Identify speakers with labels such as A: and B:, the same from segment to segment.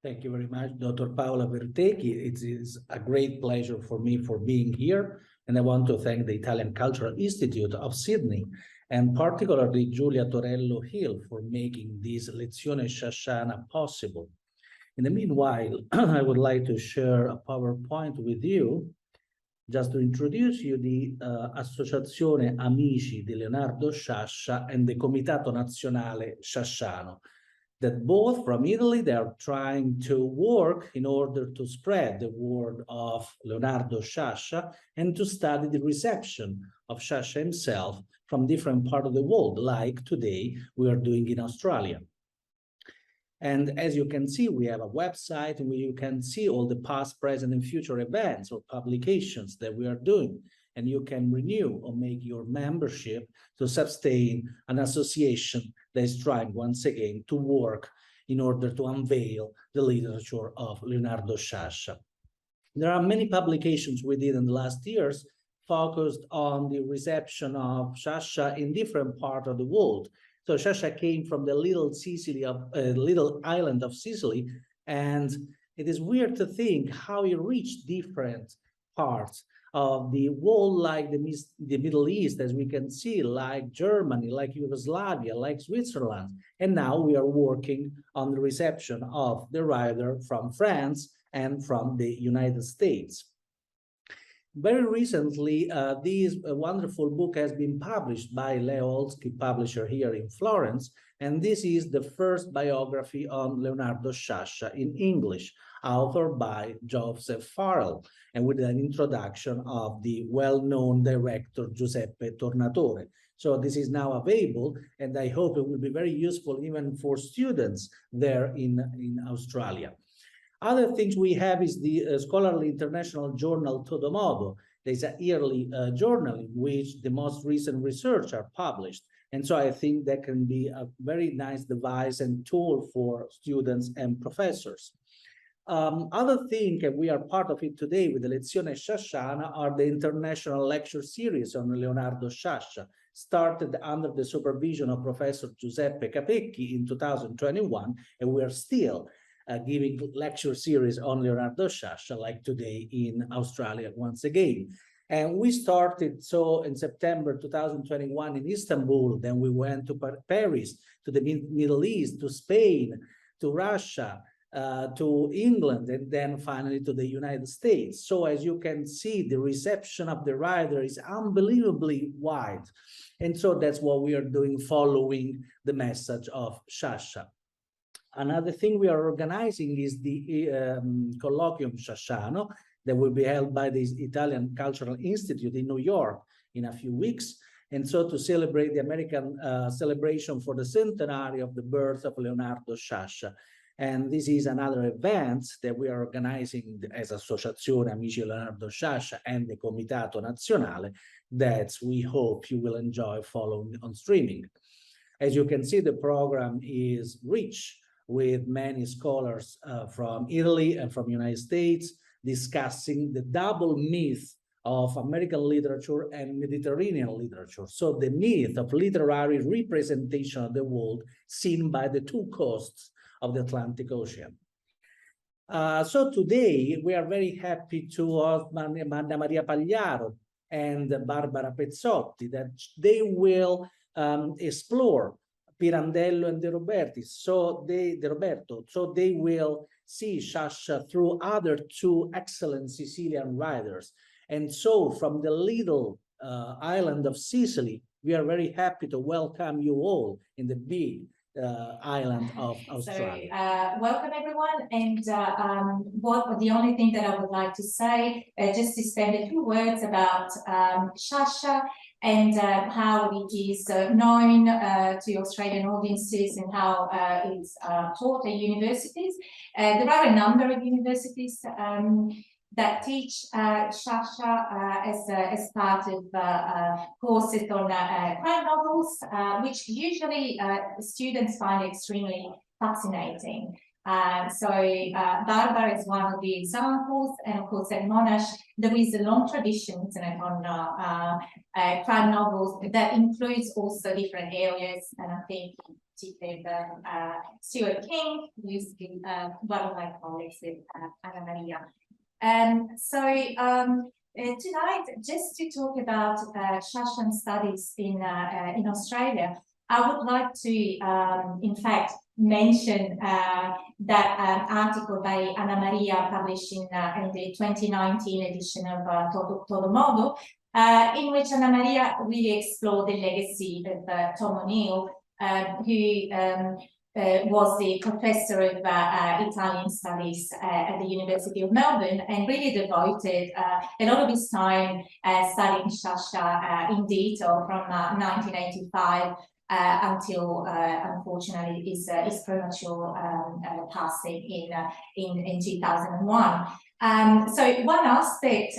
A: Thank you very much, Dr. Paola Vertechi. It is a great pleasure for me for being here. And I want to thank the Italian Cultural Institute of Sydney, and particularly Giulia Torello Hill for making this Lezione Sciasciana possible. In the meanwhile, I would like to share a PowerPoint with you, just to introduce you the Associazione Amici di Leonardo Sciascia and the Comitato Nazionale Sciasciano, that both from Italy, they are trying to work in order to spread the word of Leonardo Sciascia and to study the reception of Sciascia himself from different parts of the world, like today we are doing in Australia. And as you can see, we have a website where you can see all the past, present, and future events or publications that we are doing. And you can renew or make your membership to sustain an association that is trying once again to work in order to unveil the literature of Leonardo Sciascia. There are many publications we did in the last years focused on the reception of Sciascia in different parts of the world. So Sciascia came from the little island of Sicily, and it is weird to think how he reached different parts of the world, like the Middle East, as we can see, like Germany, like Yugoslavia, like Switzerland. And now we are working on the reception of the writer from France and from the United States. Very recently, this wonderful book has been published by Leo Olsky, publisher here in Florence, and this is the first biography on Leonardo Sciascia in English, authored by Joseph Farrell, and with an introduction of the well-known director Giuseppe Tornatore. So this is now available, and I hope it will be very useful even for students there in Australia. Other things we have is the scholarly international journal Todo Modo. There's a yearly journal in which the most recent research are published. And so I think that can be a very nice device and tool for students and professors. Other thing, and we are part of it today with the Lezione Sciasciana, are the international lecture series on Leonardo Sciascia, started under the supervision of Professor Giuseppe Capecchi in 2021, and we are still giving lecture series on Leonardo Sciascia, like today in Australia once again. And we started so in September 2021 in Istanbul, then we went to Paris, to the Middle East, to Spain, to Russia, to England, and then finally to the United States. So as you can see, the reception of the writer is unbelievably wide. And so that's what we are doing, following the message of Sciascia. Another thing we are organizing is the Colloquium Sciasciano that will be held by the Italian Cultural Institute in New York in a few weeks. And so to celebrate the American celebration for the centenary of the birth of Leonardo Sciascia. And this is another event that we are organizing as Associazione Amici Leonardo Sciascia and the Comitato Nazionale that we hope you will enjoy following on streaming. As you can see, the program is rich with many scholars from Italy and from the United States discussing the double myth of American literature and Mediterranean literature. So the myth of literary representation of the world seen by the two coasts of the Atlantic Ocean. So today we are very happy to have Anna Maria Pagliaro and Barbara Pezzotti, that they will explore Pirandello and De Roberto. So they will see Sciascia through other two excellent Sicilian writers. And so from the little island of Sicily, we are very happy to welcome you all in the big island of Australia.
B: So, welcome everyone, and the only thing that I would like to say, just to spend a few words about Sciascia and how it is known to Australian audiences and how it's taught at universities. There are a number of universities that teach Sciascia as part of courses on crime novels, which usually students find extremely fascinating. Barbara is one of the examples, and of course at Monash there is a long tradition, isn't it, on crime novels that includes also different areas, and I think particularly Stuart King, who used to be one of my colleagues with Anna Maria. Tonight, just to talk about Sciascian studies in Australia, I would like to, in fact, mention that article by Anna Maria published in the 2019 edition of Todo Modo, in which Anna Maria really explored the legacy of Tom O'Neill, who was the professor of Italian studies at the University of Melbourne, and really devoted a lot of his time studying Sciascia in detail from 1985 until unfortunately his premature passing in 2001. So one aspect,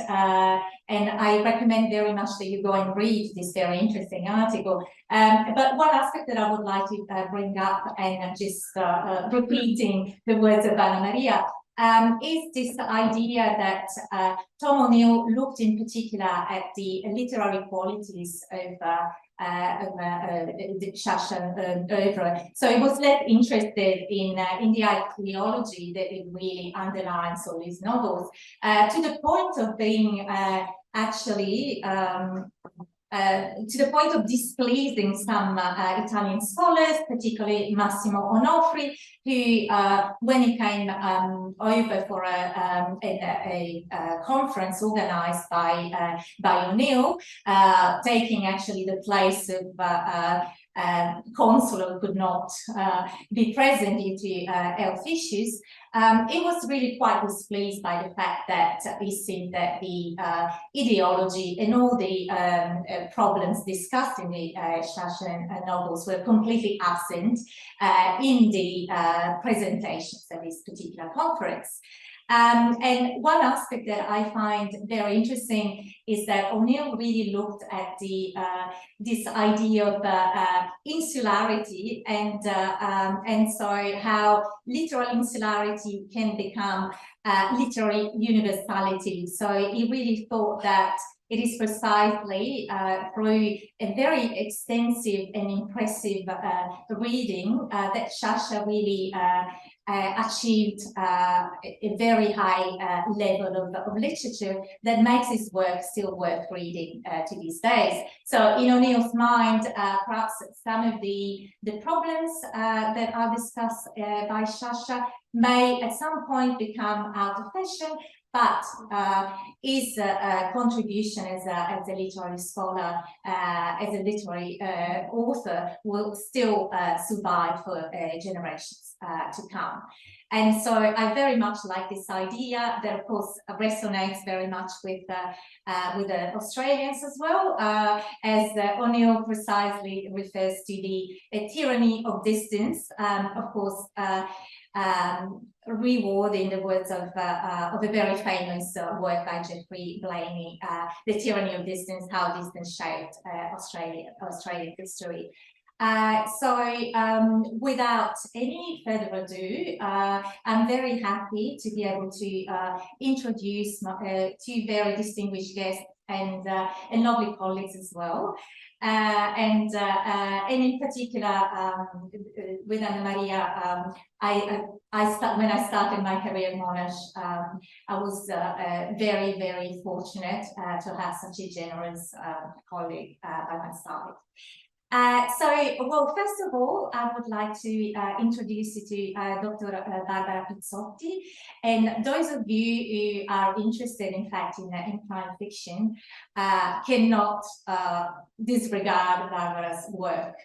B: and I recommend very much that you go and read this very interesting article, but one aspect that I would like to bring up, and just repeating the words of Anna Maria, is this idea that Tom O'Neill looked in particular at the literary qualities of the Sciascian oeuvre. So he was less interested in the ideology that it really underlines all his novels, to the point of being actually to the point of displeasing some Italian scholars, particularly Massimo Onofri, who, when he came over for a conference organized by O'Neill, taking actually the place of consul who could not be present due to health issues, it was really quite displeased by the fact that he seemed that the ideology and all the problems discussed in the Sciascian novels were completely absent in the presentations at this particular conference. And one aspect that I find very interesting is that O'Neill really looked at the this idea of insularity, and so how literal insularity can become literary universality. So he really thought that it is precisely through a very extensive and impressive reading that Sciascia really achieved a very high level of literature that makes his work still worth reading to these days. So in O'Neill's mind, perhaps some of the problems that are discussed by Sciascia may at some point become out of fashion, but his contribution as a literary scholar, as a literary author, will still survive for generations to come. And so I very much like this idea that, of course, resonates very much with the Australians as well, as O'Neill precisely refers to the tyranny of distance, of course, reward in the words of a very famous work by Geoffrey Blaney, The Tyranny of Distance, How Distance Shaped Australian History. Without any further ado, I'm very happy to be able to introduce my, two very distinguished guests and lovely colleagues as well. And in particular, with Anna Maria, when I started my career at Monash, I was very, very fortunate to have such a generous colleague by my side. Well, first of all, I would like to introduce you to Dr. Barbara Pizzotti. And those of you who are interested, in fact, in crime fiction, cannot disregard Barbara's work.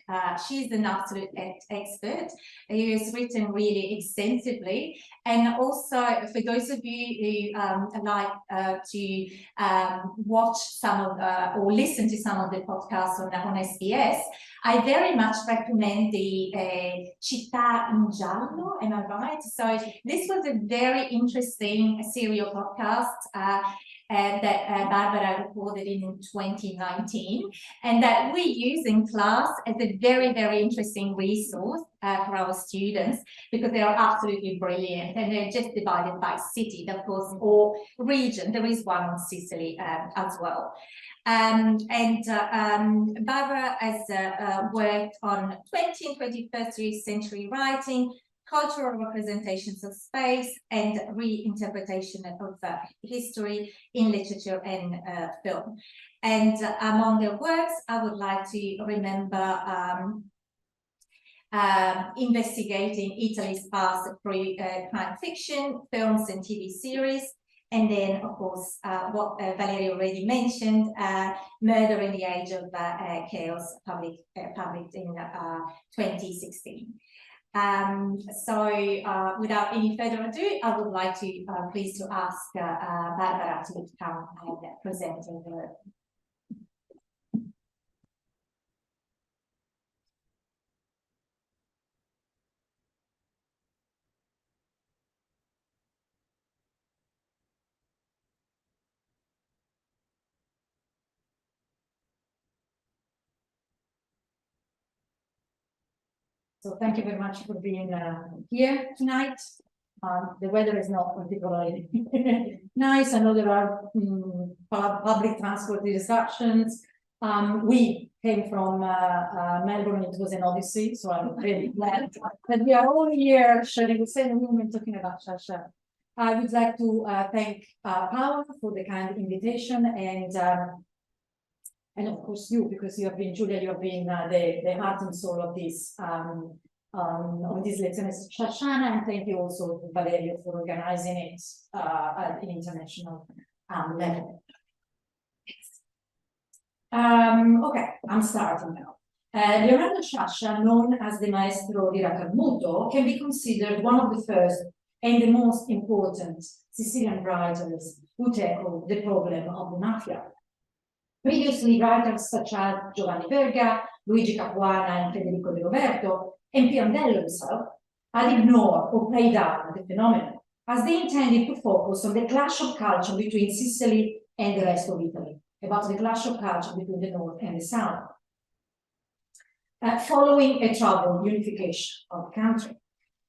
B: She's an absolute expert who has written really extensively. And also, for those of you who like to watch some of or listen to some of the podcasts on SBS, I very much recommend the Città in Giallo, am I right? So this was a very interesting serial podcast that Barbara recorded in 2019, and that we use in class as a very, very interesting resource for our students, because they are absolutely brilliant, and they're just divided by city, of course, or region. There is one on Sicily as well. Barbara has worked on 20th and 21st century writing, cultural representations of space, and reinterpretation of history in literature and film. And among their works, I would like to remember investigating Italy's past through crime fiction, films and TV series. And then, of course, what Valeria already mentioned, Murder in the Age of Chaos, published in 2016. Without any further ado, I would like to please to ask Barbara to come and present her.
C: So thank you very much for being here tonight. The weather is not particularly nice. I know there are public transport disruptions. We came from Melbourne. It was an odyssey, so I'm really glad that we are all here sharing the same room and talking about Sciascia. I would like to thank Paola for the kind invitation, and of course you, because you have been, Julia, you have been the heart and soul of this Lezione Sciasciana, and thank you also to Valerio for organizing it at an international level. Okay, I'm starting now. Leonardo Sciascia, known as the Maestro di Raccamuto, can be considered one of the first and the most important Sicilian writers who tackled the problem of the mafia. Previously, writers such as Giovanni Verga, Luigi Capuana, and Federico De Roberto, and Pirandello himself, had ignored or played down the phenomenon, as they intended to focus on the clash of culture between Sicily and the rest of Italy, about the clash of culture between the North and the South, following a troubled unification of the country.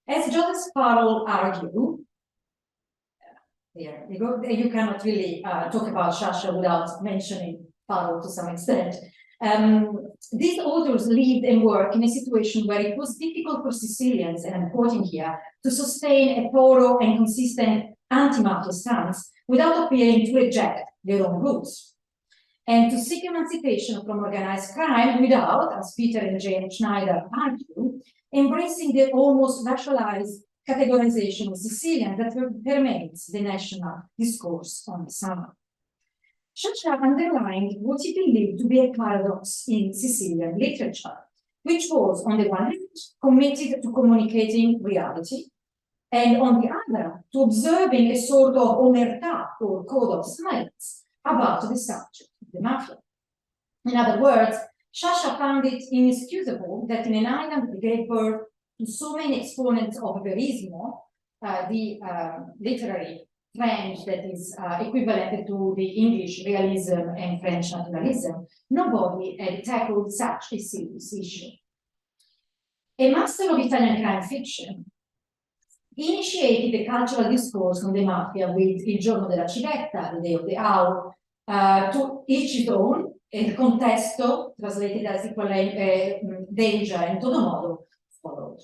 C: As Joseph Sparrow argued, there you go, you cannot really talk about Sciascia without mentioning Sparrow to some extent. These authors lived and worked in a situation where it was difficult for Sicilians, and I'm quoting here, to sustain a thorough and consistent anti-mafia stance without appearing to reject their own roots, and to seek emancipation from organized crime without, as Peter and Jane Schneider argue, embracing the almost racialized categorization of Sicilians that permeates the national discourse on the summer. Sciascia underlined what he believed to be a paradox in Sicilian literature, which was, on the one hand, committed to communicating reality, and on the other, to observing a sort of omertà, or code of silence, about the subject of the mafia. In other words, Sciascia found it inexcusable that in an island that gave birth to so many exponents of verismo, the literary French that is equivalent to the English realism and French naturalism, nobody had tackled such a serious issue. A master of Italian crime fiction, he initiated the cultural discourse on the mafia with Il giorno della civetta, the day of the owl, to each his own, and contesto, translated as danger and todo modo, followed.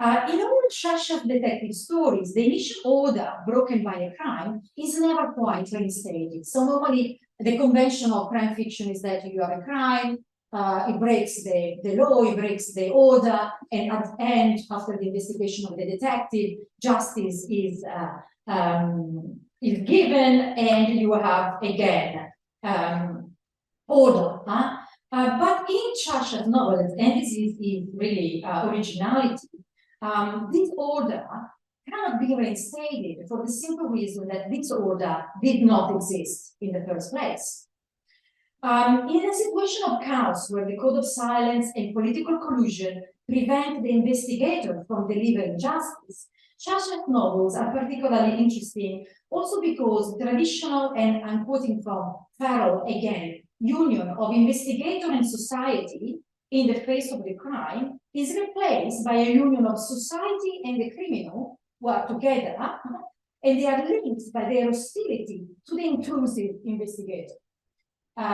C: In all Sciascia's detective stories, the initial order broken by a crime is never quite reinstated. So normally the convention of crime fiction is that you have a crime, it breaks the law, it breaks the order, and at the end, after the investigation of the detective, justice is given, and you have again order. But in Sciascia's novels, and this is really originality, this order cannot be reinstated for the simple reason that this order did not exist in the first place. In a situation of chaos where the code of silence and political collusion prevent the investigator from delivering justice, Sciascia's novels are particularly interesting also because traditional, and I'm quoting from Farrell again, union of investigator and society in the face of the crime is replaced by a union of society and the criminal who are together, and they are linked by their hostility to the intrusive investigator.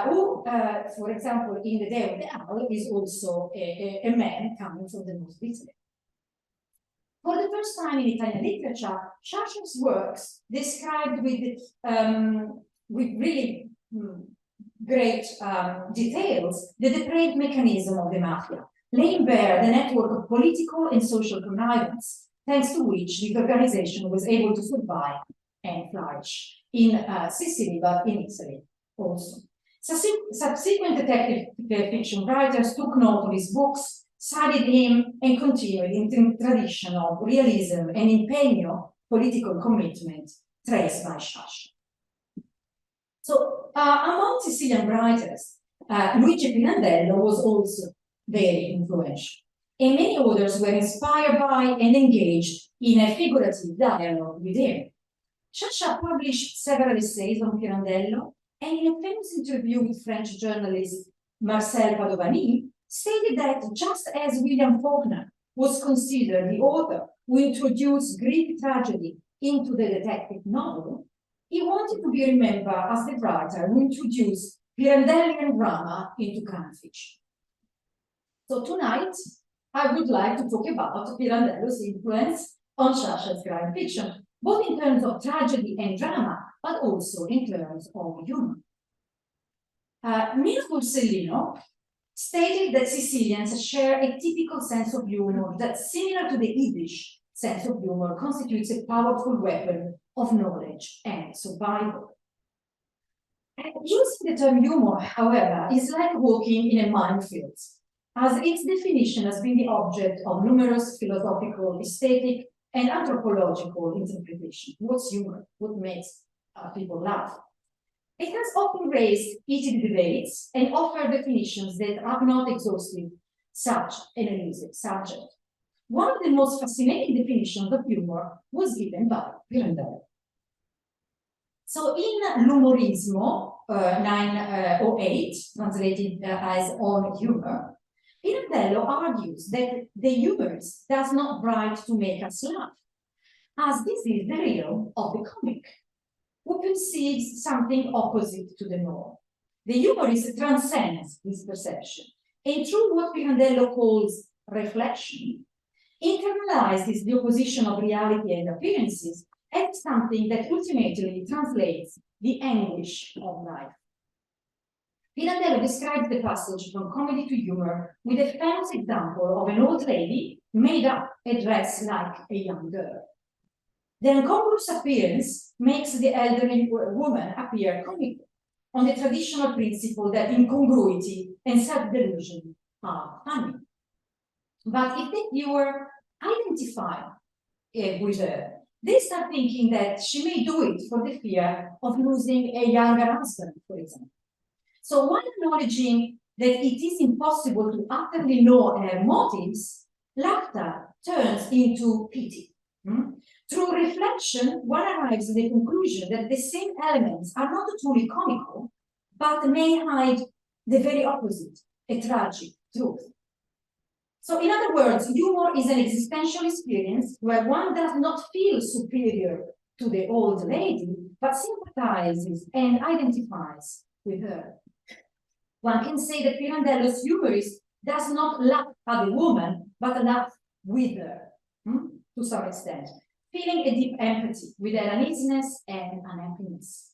C: Who, for example, in The Day of the Owl is also a man coming from the north of Italy. For the first time in Italian literature, Sciascia's works described with really great details the depraved mechanism of the mafia, laying bare the network of political and social connivance, thanks to which the organization was able to survive and flourish in Sicily, but in Italy also. Subsequent detective fiction writers took note of his books, studied him, and continued in the tradition of realism and impegno, political commitment, traced by Sciascia. So, among Sicilian writers, Luigi Pirandello was also very influential, and many others were inspired by and engaged in a figurative dialogue with him. Sciascia published several essays on Pirandello, and in a famous interview with French journalist Marcel Padovani, stated that just as William Faulkner was considered the author who introduced Greek tragedy into the detective novel, he wanted to be remembered as the writer who introduced Pirandellian drama into crime fiction. So tonight, I would like to talk about Pirandello's influence on Sciascia's crime fiction, both in terms of tragedy and drama, but also in terms of humor. Mino Borsellino stated that Sicilians share a typical sense of humor that, similar to the Yiddish sense of humor, constitutes a powerful weapon of knowledge and survival. And using the term humor, however, is like walking in a minefield, as its definition has been the object of numerous philosophical, aesthetic, and anthropological interpretations. What's humor? What makes people laugh? It has often raised heated debates and offered definitions that are not exhaustive, such an elusive subject. One of the most fascinating definitions of humor was given by Pirandello. So in L'Umorismo, 908, translated as On Humor, Pirandello argues that the humorist does not write to make us laugh, as this is the realm of the comic, who perceives something opposite to the norm. The humorist transcends this perception, and through what Pirandello calls reflection, internalizes the opposition of reality and appearances as something that ultimately translates the anguish of life. Pirandello describes the passage from comedy to humor with a famous example of an old lady made up a dress like a young girl. The incongruous appearance makes the elderly woman appear comical, on the traditional principle that incongruity and self-delusion are funny. But if the viewer identifies with her, they start thinking that she may do it for the fear of losing a younger husband, for example. So while acknowledging that it is impossible to utterly know her motives, laughter turns into pity. Through reflection, one arrives at the conclusion that the same elements are not truly comical, but may hide the very opposite, a tragic truth. So in other words, humor is an existential experience where one does not feel superior to the old lady, but sympathizes and identifies with her. One can say that Pirandello's humorist does not laugh at the woman, but laugh with her, to some extent, feeling a deep empathy with her uneasiness and unhappiness.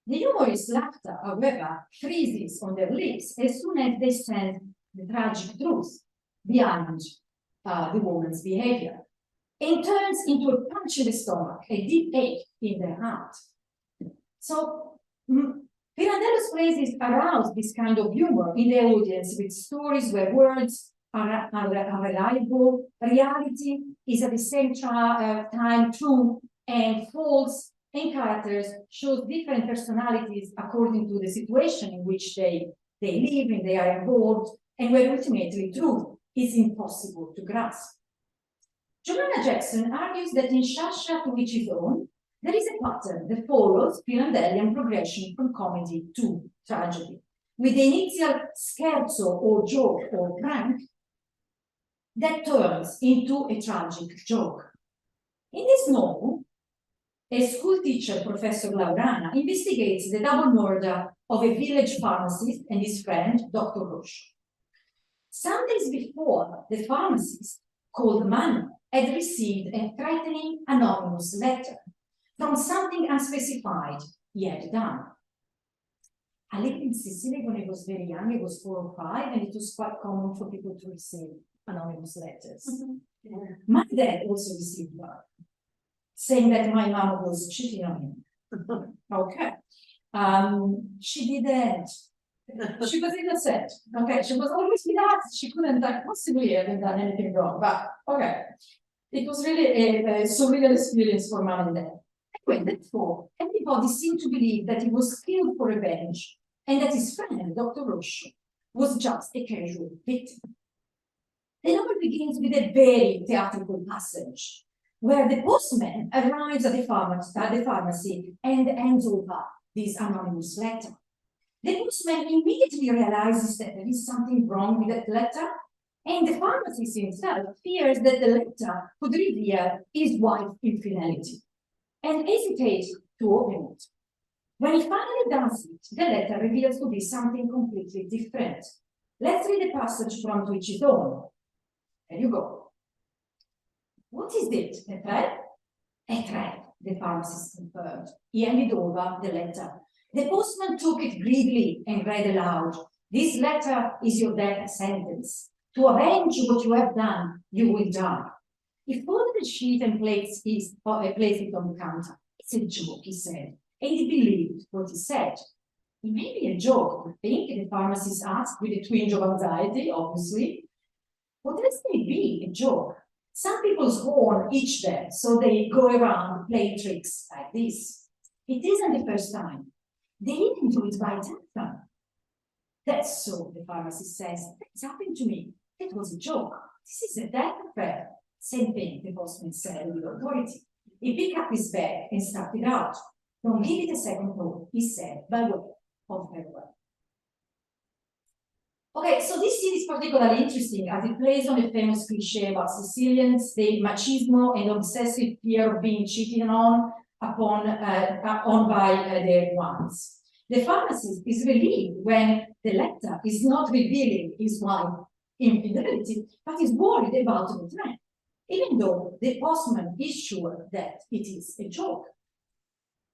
C: The humorist's laughter, however, freezes on their lips as soon as they sense the tragic truth behind the woman's behavior, and turns into a punch in the stomach, a deep ache in their heart. So Pirandello's plays arouse this kind of humor in the audience with stories where words are reliable, reality is at the same time true and false, and characters show different personalities according to the situation in which they live and they are involved, and where ultimately truth is impossible to grasp. Joanna Jackson argues that in Sciascia to each his own, there is a pattern that follows Pirandellian progression from comedy to tragedy, with the initial scherzo or joke or prank that turns into a tragic joke. In this novel, a school teacher, Professor Laurana, investigates the double murder of a village pharmacist and his friend, Dr. Roche. Some days before, the pharmacist, called Manu, had received a threatening anonymous letter from something unspecified he had done. I lived in Sicily when I was very young, I was 4 or 5, and it was quite common for people to receive anonymous letters. Yeah. My dad also received one, saying that my mom was cheating on him. Okay. She didn't. She was innocent. Okay, she was always with us. She couldn't possibly have done anything wrong. But okay, it was really a surreal experience for mom and dad. Anyway, therefore, everybody seemed to believe that he was killed for revenge and that his friend, Dr. Roche, was just a casual victim. The novel begins with a very theatrical passage where the postman arrives at the pharmacy and hands over this anonymous letter. The postman immediately realizes that there is something wrong with that letter, and the pharmacist himself fears that the letter could reveal his wife's infidelity and hesitates to open it. When he finally does it, the letter reveals to be something completely different. Let's read the passage from To Each His Own. There you go. What is it? A threat? A threat, the pharmacist confirmed. He handed over the letter. The postman took it greedily and read aloud. This letter is your death sentence. To avenge what you have done, you will die. He folded the sheet and placed it on the counter. It's a joke, he said, and he believed what he said. It may be a joke, I think, the pharmacist asked with a twinge of anxiety, obviously. What else may be a joke? Some people scorn each day, so they go around playing tricks like this. It isn't the first time. They didn't do it by telephone. That's so, the pharmacist says. That's happened to me. It was a joke. This is a death affair. Same thing, the postman said with authority. He picked up his bag and started out. Don't give it a second thought, he said, by way of farewell. Okay, so this scene is particularly interesting as it plays on a famous cliché about Sicilians, the machismo and obsessive fear of being cheated on by their ones. The pharmacist is relieved when the letter is not revealing his wife's infidelity, but is worried about the threat, even though the postman is sure that it is a joke.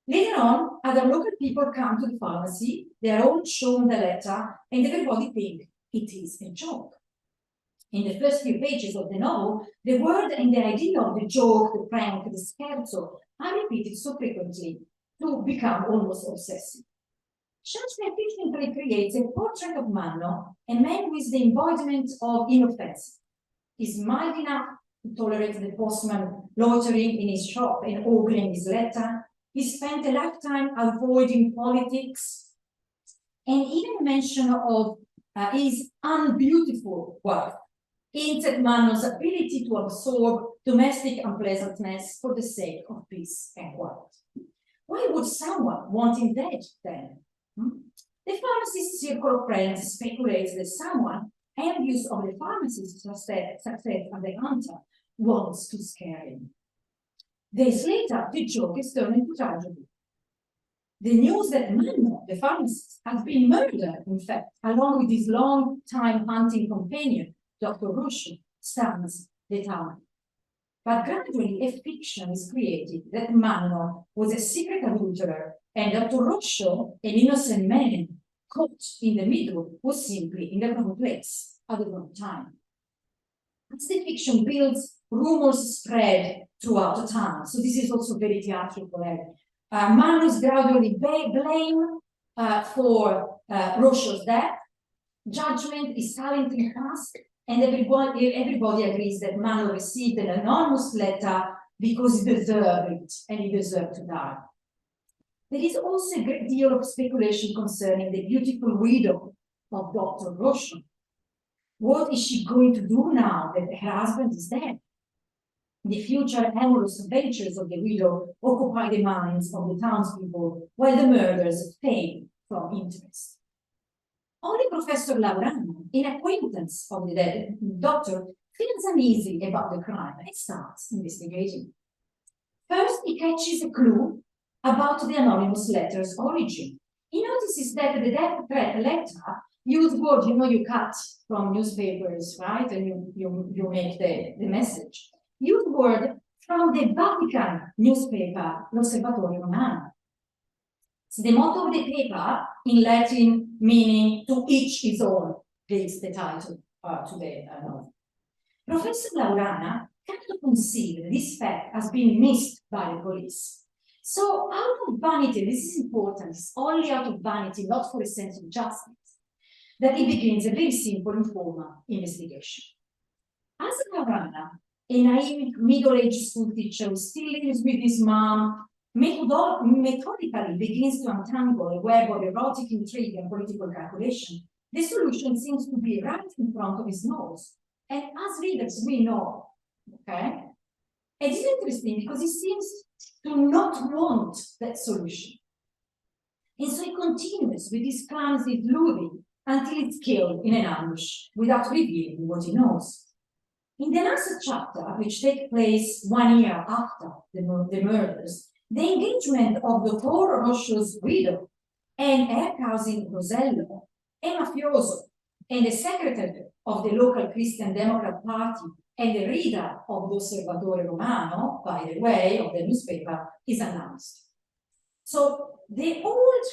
C: Later on, other local people come to the pharmacy, they are all shown the letter, and everybody thinks it is a joke. In the first few pages of the novel, the word and the idea of the joke, the prank, the scherzo are repeated so frequently to become almost obsessive. Sciascia efficiently creates a portrait of Manno, a man who is the embodiment of inoffense. He's mild enough to tolerate the postman loitering in his shop and ogling his letter. He spent a lifetime avoiding politics, and even a mention of his unbeautiful wife hinted Manno's ability to absorb domestic unpleasantness for the sake of peace and quiet. Why would someone want him dead then? The pharmacist's circle of friends speculates that someone, envious of the pharmacist's success as a hunter, wants to scare him. Days later, the joke is turned into tragedy. The news that Manno, the pharmacist, has been murdered, in fact, along with his long-time hunting companion, Dr. Roche, stuns the town. But gradually, a fiction is created that Manno was a secret adulterer and Dr. Roche, an innocent man caught in the middle, was simply in the wrong place at the wrong time. As the fiction builds, rumors spread throughout the town. So this is also very theatrical. Manno is gradually blamed for Roche's death. Judgment is silently passed, and everybody agrees that Manno received an anonymous letter because he deserved it, and he deserved to die. There is also a great deal of speculation concerning the beautiful widow of Dr. Roche. What is she going to do now that her husband is dead? The future amorous adventures of the widow occupy the minds of the townspeople, while the murders fade from interest. Only Professor Laurano, an acquaintance of the dead doctor, feels uneasy about the crime and starts investigating. First, he catches a clue about the anonymous letter's origin. He notices that the death threat letter used words, you cut from newspapers, right? And you make the message. Used word from the Vatican newspaper, L'Osservatore Romano. So the motto of the paper, in Latin, meaning to each his own, gives the title to the novel. Professor Laurana cannot conceive that this fact has been missed by the police. So out of vanity, this is important, it's only out of vanity, not for a sense of justice, that he begins a very simple informal investigation. As Laurana, a naive middle-aged school teacher who still lives with his mom, methodically begins to untangle a web of erotic intrigue and political calculation, the solution seems to be right in front of his nose. And as readers, we know, okay? It is interesting because he seems to not want that solution. And so he continues with his clumsy sleuthing until it's killed in an ambush without revealing what he knows. In the last chapter, which takes place 1 year after the murders, the engagement of Dr. Roscio's widow and her cousin Rosello, a mafioso, and the secretary of the local Christian Democrat Party and the reader of L'Osservatore Romano, by the way, of the newspaper, is announced. So the old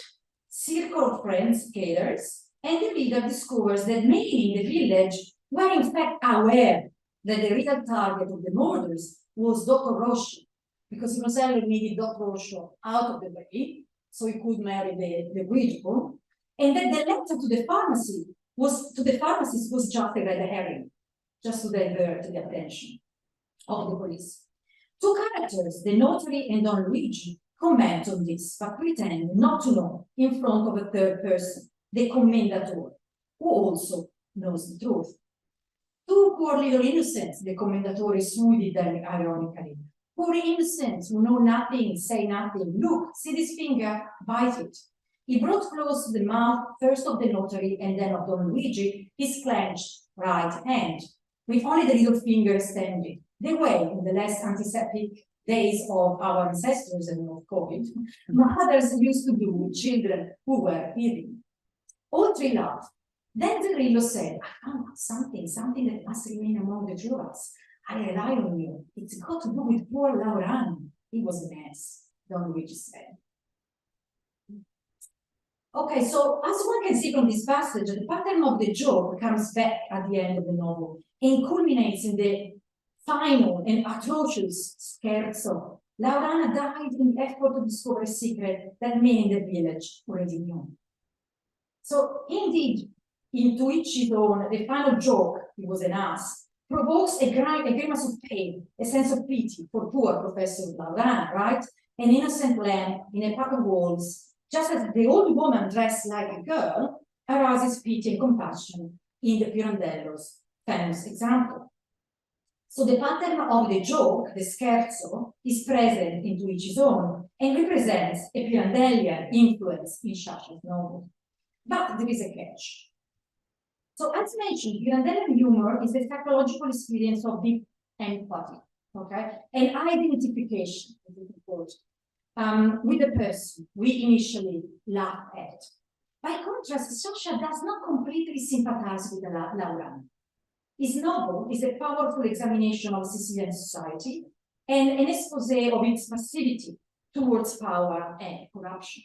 C: circle of friends gathers, and the reader discovers that many in the village were in fact aware that the real target of the murders was Dr. Roscio, because Rosello needed Dr. Roscio out of the way, so he could marry the widow, and that the letter to the pharmacist was just a red herring, just to divert the attention of the police. Two characters, the notary and Don Luigi, comment on this, but pretend not to know in front of a third person, the commendatore, who also knows the truth. Two poor little innocents, the commendatore soothed them ironically. Poor innocents who know nothing, say nothing. Look, see this finger, bite it. He brought close to the mouth, first of the notary and then of Don Luigi, his clenched right hand, with only the little finger standing. The way, in the less antiseptic days of our ancestors and of COVID, mothers used to do with children who were hearing. All three laughed. Then Zerillo said, I found out something that must remain among the jewels. I rely on you. It's got to do with poor Laurano. He was a mess, Don Luigi said. Okay, so as one can see from this passage, the pattern of the joke comes back at the end of the novel and culminates in the final and atrocious scherzo. Laurana died in the effort to discover a secret that many in the village already knew. So indeed, into each his own, the final joke, he was an ass, provokes a grimace of pain, a sense of pity for poor Professor Laurana, right? An innocent lamb in a pack of wolves, just as the old woman dressed like a girl arouses pity and compassion in the Pirandello's famous example. So the pattern of the joke, the scherzo, is present into each his own and represents a Pirandellian influence in Sciascia's novel. But there is a catch. So as mentioned, Pirandellian humor is the psychological experience of deep empathy, okay, and identification, with the person we initially laugh at. By contrast, Sciascia does not completely sympathize with Laurana. His novel is a powerful examination of Sicilian society and an expose of its passivity towards power and corruption.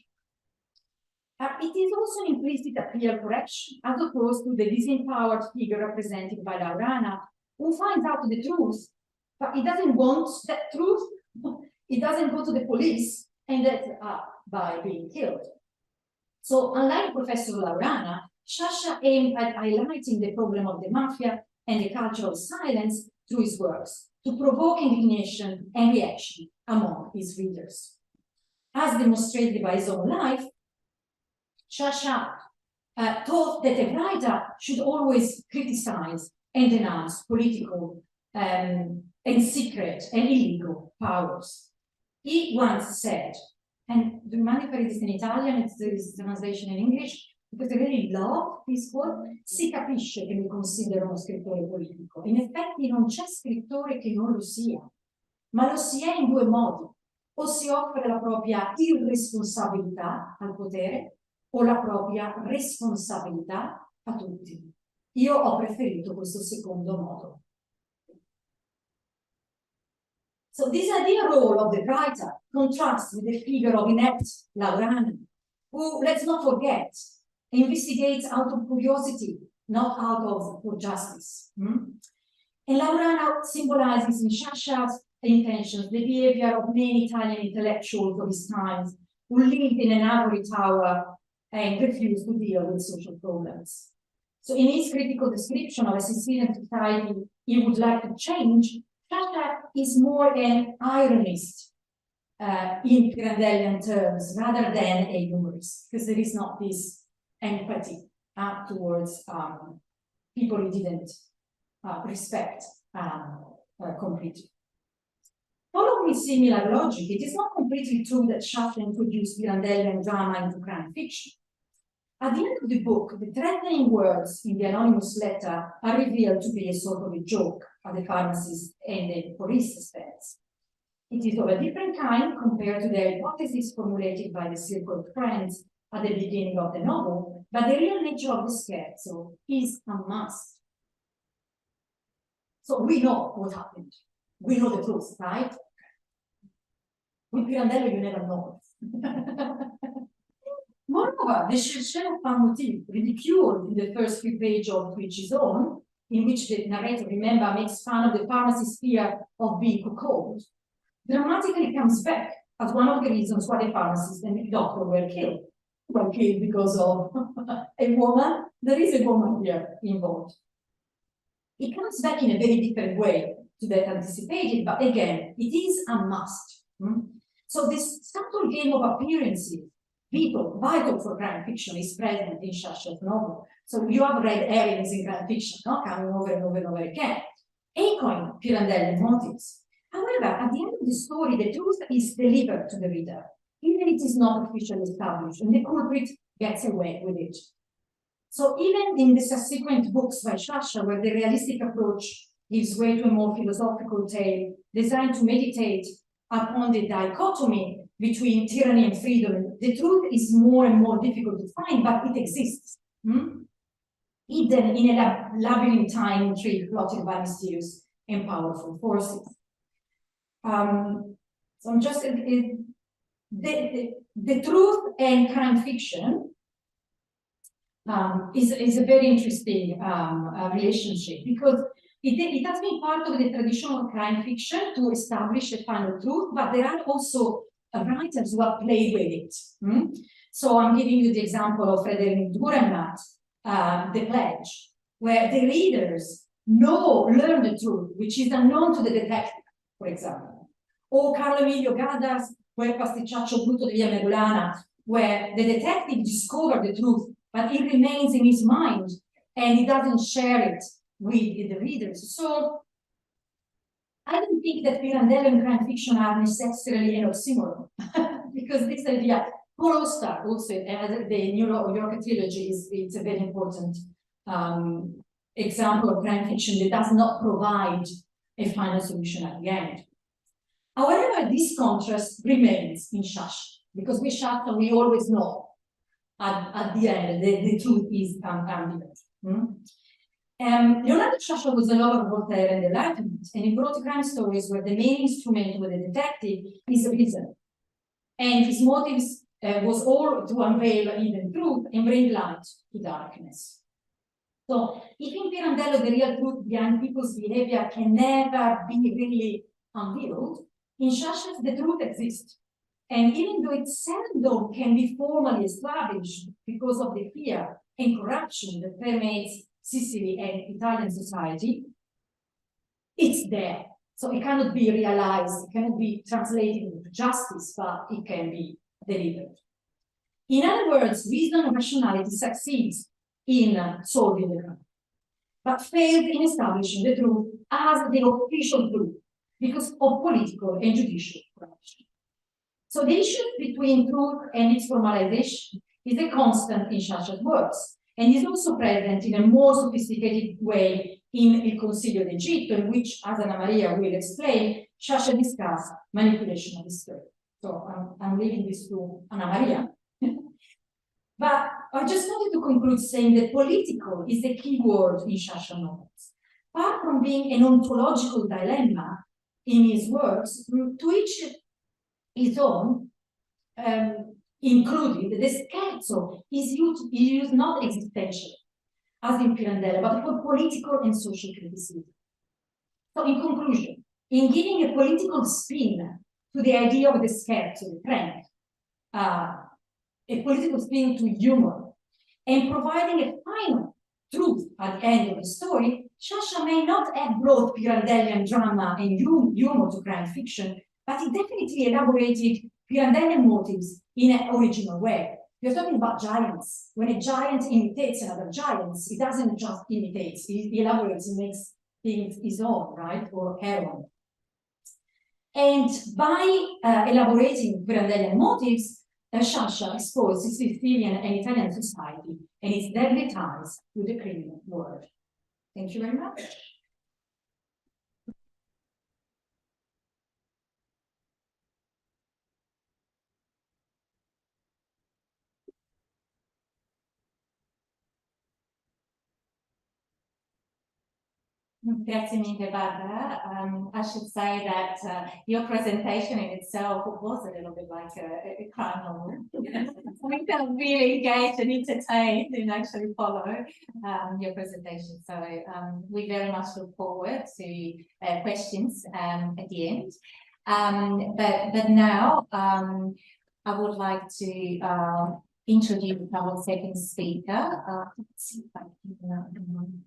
C: It is also an implicit appeal for action, as opposed to the disempowered figure represented by Laurana, who finds out the truth, but he doesn't want that truth. He doesn't go to the police, and that's by being killed. So, unlike Professor Laurana, Sciascia aimed at highlighting the problem of the mafia and the culture of silence through his works, to provoke indignation and reaction among his readers. As demonstrated by his own life, Sciascia thought that a writer should always criticize and denounce political and secret and illegal powers. He once said, and do you mind if I read this in Italian? It's this translation in English, because I really love this quote. Si capisce che mi considero uno scrittore politico. In effetti non c'è scrittore che non lo sia, ma lo si è in due modi. O si offre la propria irresponsabilità al potere o la propria responsabilità a tutti. Io ho preferito questo secondo modo. So this ideal role of the writer contrasts with the figure of inept Laurana, who, let's not forget, investigates out of curiosity, not out of for justice. And Laurana symbolizes in Sciascia's intentions the behavior of many Italian intellectuals of his times who lived in an ivory tower and refused to deal with social problems. So in his critical description of a Sicilian society he would like to change, Sciascia is more an ironist in Pirandellian terms rather than a humorist, because there is not this empathy towards people he didn't respect completely. Following similar logic, it is not completely true that Sciascia introduced Pirandellian drama into crime fiction. At the end of the book, the threatening words in the anonymous letter are revealed to be a sort of a joke at the pharmacist and the police suspense. It is of a different kind compared to the hypothesis formulated by the circle of friends at the beginning of the novel, but the real nature of the scherzo is a must. So we know what happened. We know the truth, right? With Pirandello, you never know. Moreover, the Sciasciana motif, ridiculed in the first few pages of To Each His Own, in which the narrator, remember, makes fun of the pharmacist's fear of being cold, dramatically comes back as one of the reasons why the pharmacist and the doctor were killed. Were killed because of a woman. There is a woman here involved. It comes back in a very different way to that anticipated, but again, it is a must. So this subtle game of appearances, vital for crime fiction, is present in Sciascia's novel. So you have read herrings in crime fiction, no? Coming over and over and over again, echoing Pirandelli motives. However, at the end of the story, the truth is delivered to the reader, even if it is not officially established, and the culprit gets away with it. So even in the subsequent books by Sciascia, where the realistic approach gives way to a more philosophical tale designed to meditate upon the dichotomy between tyranny and freedom, the truth is more and more difficult to find, but it exists. Hidden in a labyrinthine intrigue plotted by mysterious and powerful forces. So I'm just the truth and crime fiction is a very interesting relationship, because it has been part of the traditional crime fiction to establish a final truth, but there are also writers who have played with it. So I'm giving you the example of Frederick Dürrenmatt, The Pledge, where the readers learn the truth, which is unknown to the detective, for example. Or Carlo Emilio Gada's Quel pasticciaccio brutto di Via Merulana, where the detective discovers the truth, but it remains in his mind and he doesn't share it with the readers. So I don't think that Pirandello and crime fiction are necessarily an oxymoron, because this idea, Paul Auster also, the New Yorker trilogy, it's a very important example of crime fiction that does not provide a final solution at the end. However, this contrast remains in Sciascia, because with Sciascia we always know at the end the truth is ambivalent. Leonardo Sciascia was a lover of Voltaire and the Enlightenment, and he wrote crime stories where the main instrument with the detective is reason. And his motives was all to unveil hidden truth and bring light to darkness. So if in Pirandello the real truth behind people's behavior can never be really unveiled, in Sciascia the truth exists. And even though it seldom can be formally established because of the fear and corruption that permeates Sicily and Italian society, it's there. So it cannot be realized, it cannot be translated into justice, but it can be delivered. In other words, reason and rationality succeeds in solving the crime, but fails in establishing the truth as the official truth because of political and judicial corruption. So the issue between truth and its formalization is a constant in Sciascia's works, and is also present in a more sophisticated way in Il Consiglio d'Egitto, in which, as Anna Maria will explain, Sciascia discussed manipulation of history. So I'm leaving this to Anna Maria. But I just wanted to conclude saying that political is the key word in Sciascia novels. Apart from being an ontological dilemma in his works, to each his own, including the scherzo is used not existentially, as in Pirandello, but for political and social criticism. So in conclusion, in giving a political spin to the idea of the scherzo, the prank, a political spin to humor, and providing a final truth at the end of the story, Sciascia may not have brought Pirandellian drama and humor to crime fiction, but it definitely elaborated Pirandellian motives in an original way. We're talking about giants. When a giant imitates another giant, he doesn't just imitate, he elaborates, he makes things his own, right, or her own. And by elaborating Pirandellian motives, Sciascia exposed Sicilian and Italian society and its deadly ties with the criminal world. Thank you very much.
B: Grazie mille, Barbara. I should say that your presentation in itself was a little bit like a crime novel. We felt really engaged and entertained and actually follow your presentation. So we very much look forward to questions at the end. But now I would like to introduce our second speaker. Let's see if I can,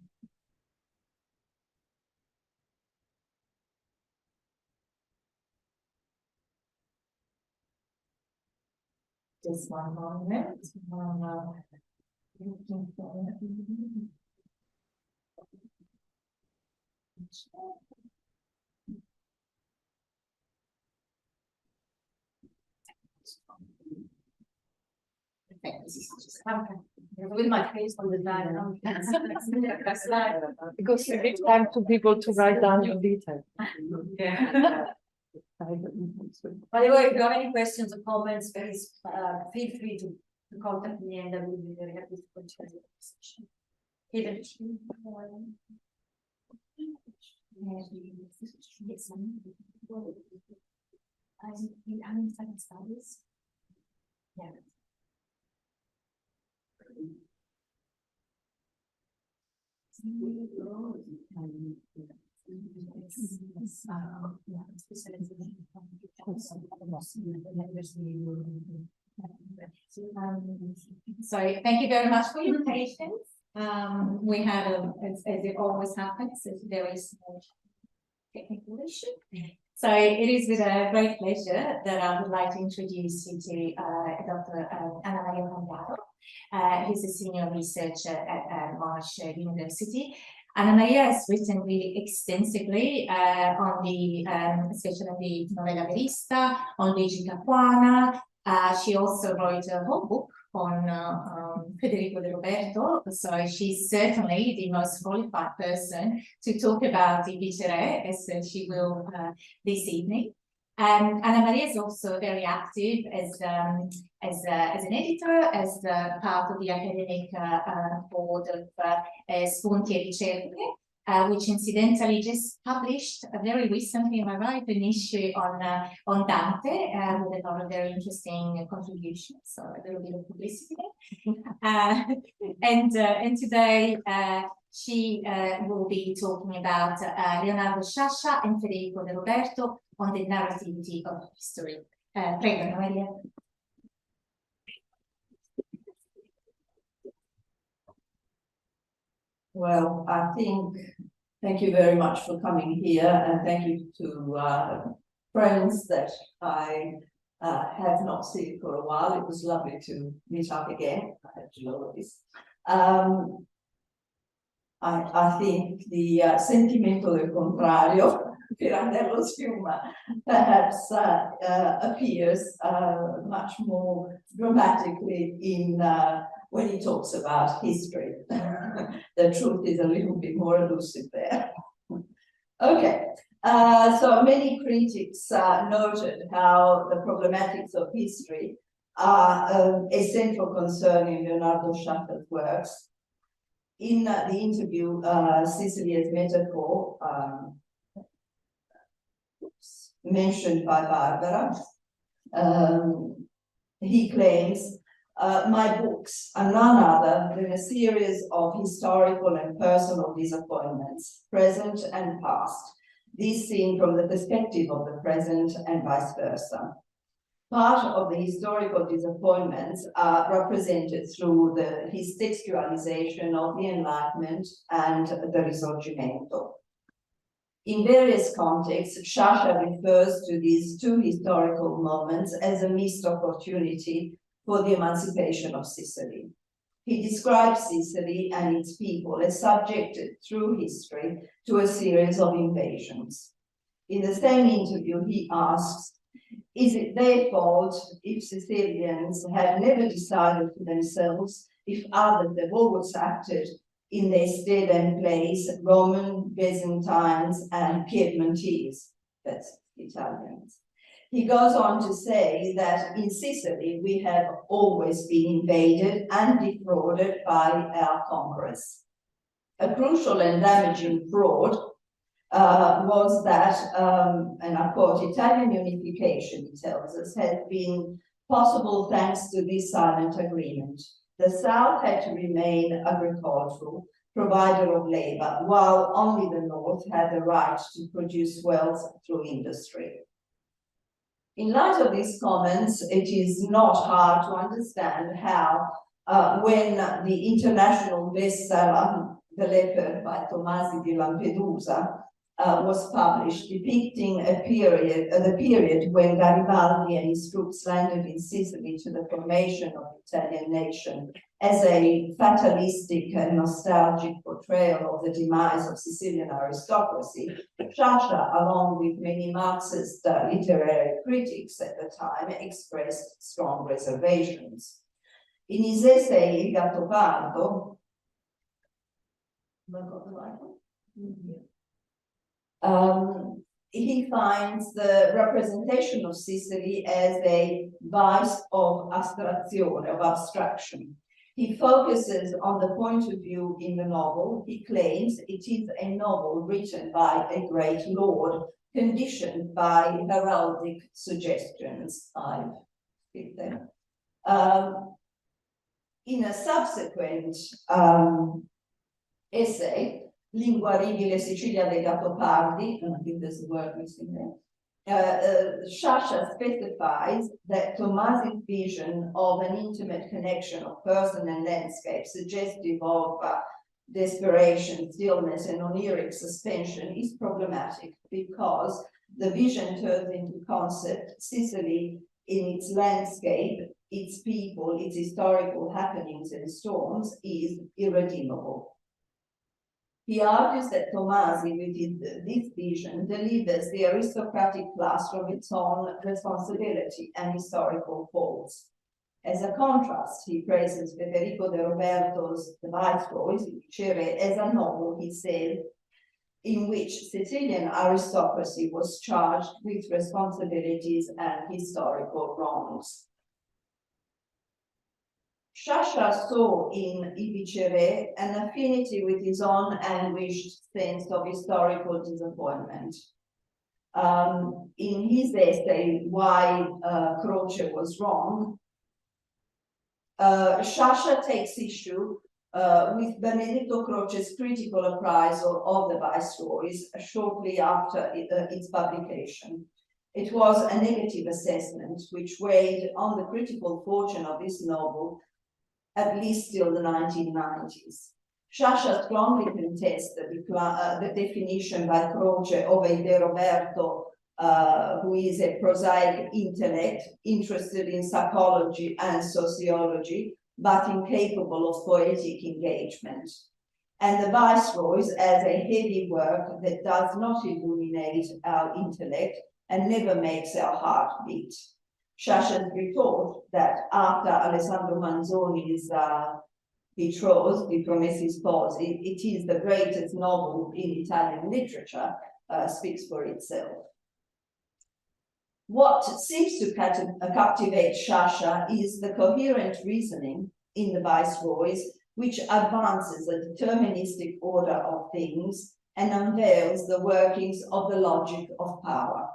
B: just one moment. Looking for
C: with my face on the diagram.
D: Because you give time to people to write down your details.
C: Yeah. By the way, if you have any questions or comments, please feel free to contact me, and I will be very happy to continue the conversation. Yeah.
B: So thank you very much for your patience. We had, as it always happens, a very small technical issue. So it is with a great pleasure that I would like to introduce you to Dr. Anna Maria Pandaro, who's a senior researcher at Monash University. Anna Maria has written really extensively on the, especially on the novella verista, on legge capuana. She also wrote a whole book on Federico de Roberto, so she's certainly the most qualified person to talk about the Vicere, as she will this evening. Anna Maria is also very active as an editor, as part of the academic board of Spunti e Ricerche, which incidentally just published very recently, am I right, an issue on Dante with a lot of very interesting contributions, so a little bit of publicity. And today she will be talking about Leonardo Sciascia and Federico de Roberto on the narrativity of history. Prego, Anna Maria.
E: Well, I think, thank you very much for coming here, and thank you to friends that I have not seen for a while. It was lovely to meet up again. I have to know this. I think the sentimento del contrario Pirandello's humor perhaps appears much more dramatically in when he talks about history. The truth is a little bit more elusive there. Okay, so many critics noted how the problematics of history are a central concern in Leonardo Sciascia's works. In the interview, Sicily as Metaphor, mentioned by Barbara, he claims, my books are none other than a series of historical and personal disappointments, present and past, these seen from the perspective of the present and vice versa. Part of the historical disappointments are represented through his textualization of the Enlightenment and the Risorgimento. In various contexts, Sciascia refers to these two historical moments as a missed opportunity for the emancipation of Sicily. He describes Sicily and its people as subjected through history to a series of invasions. In the same interview, he asks, is it their fault if Sicilians have never decided for themselves if others have always acted in their stead and place, Roman, Byzantines, and Piedmontese, that's Italians? He goes on to say that in Sicily we have always been invaded and defrauded by our conquerors. A crucial and damaging fraud was that, and I quote, Italian unification, he tells us, has been possible thanks to this silent agreement. The South had to remain agricultural, provider of labor, while only the North had the right to produce wealth through industry. In light of these comments, it is not hard to understand how, when the international bestseller, The Leopard by Tomasi di Lampedusa, was published, depicting the period when Garibaldi and his troops landed in Sicily to the formation of the Italian nation, as a fatalistic and nostalgic portrayal of the demise of Sicilian aristocracy, Sciascia, along with many Marxist literary critics at the time, expressed strong reservations. In his essay Il Gattopardo, he finds the representation of Sicily as a vice of astrazione, of abstraction. He focuses on the point of view in the novel. He claims it is a novel written by a great lord, conditioned by heraldic suggestions. I've picked them. In a subsequent essay, Lingua ribile Sicilia dei Gattopardi, and I think there's a word missing there, Sciascia specifies that Tomasi's vision of an intimate connection of person and landscape, suggestive of desperation, stillness, and oniric suspension, is problematic because the vision turns into concept. Sicily, in its landscape, its people, its historical happenings and storms, is irredeemable. He argues that Tomasi, with this vision, delivers the aristocratic class from its own responsibility and historical faults. As a contrast, he praises Federico de Roberto's The Viceroys, as a novel, he said, in which Sicilian aristocracy was charged with responsibilities and historical wrongs. Sciascia saw in I Viceré an affinity with his own anguished sense of historical disappointment. In his essay, Why Croce Was Wrong, Sciascia takes issue with Benedetto Croce's critical appraisal of the Viceroys shortly after its publication. It was a negative assessment which weighed on the critical fortune of this novel at least till the 1990s. Sciascia strongly contests the definition by Croce of a De Roberto who is a prosaic intellect interested in psychology and sociology, but incapable of poetic engagement. And the Viceroys as a heavy work that does not illuminate dominate our intellect and never makes our heart beat. Sciascia's retort that after Alessandro Manzoni's betrothed, Die Promessi Sposi, it is the greatest novel in Italian literature, speaks for itself. What seems to captivate Sciascia is the coherent reasoning in the Viceroys, which advances a deterministic order of things and unveils the workings of the logic of power.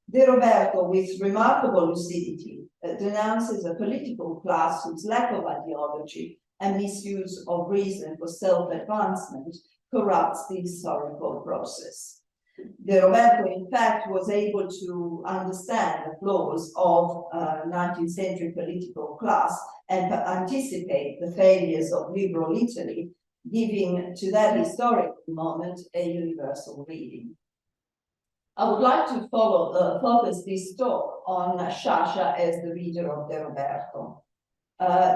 E: De Roberto, with remarkable lucidity, denounces a political class whose lack of ideology and misuse of reason for self-advancement corrupts the historical process. De Roberto, in fact, was able to understand the flaws of 19th century political class and anticipate the failures of liberal Italy, giving to that historical moment a universal reading. I would like to focus this talk on Sciascia as the reader of De Roberto.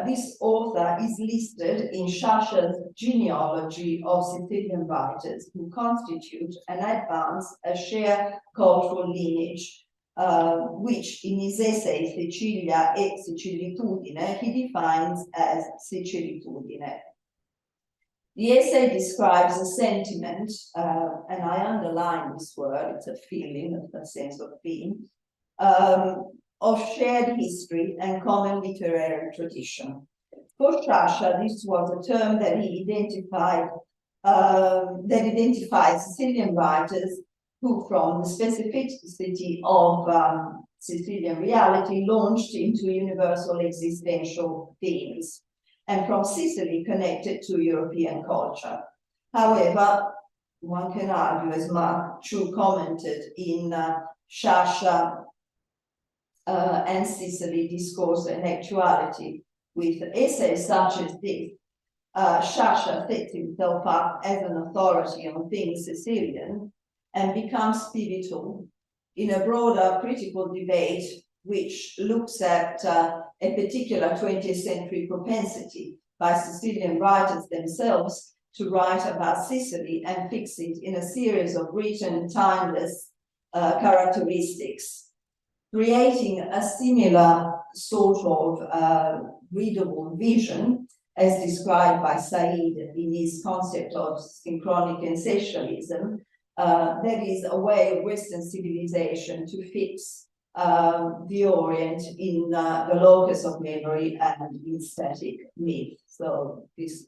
E: This author is listed in Sciascia's genealogy of Sicilian writers who constitute and advance a shared cultural lineage, which in his essay Sicilia e Sicilitudine he defines as Sicilitudine. The essay describes a sentiment, and I underline this word, it's a feeling, a sense of being, of shared history and common literary tradition. For Sciascia, this was a term that he identified Sicilian writers who, from the specificity of Sicilian reality, launched into universal existential themes, and from Sicily connected to European culture. However, one can argue, as Mark Chu commented in Sciascia and Sicily, Discourse and Actuality, with essays such as this, Sciascia sets himself up as an authority on things Sicilian and becomes pivotal in a broader critical debate which looks at a particular 20th century propensity by Sicilian writers themselves to write about Sicily and fix it in a series of written, timeless characteristics, creating a similar sort of readable vision as described by Said in his concept of synchronic ancestral. That is a way of Western civilization to fix the Orient in the locus of memory and in static myth. So this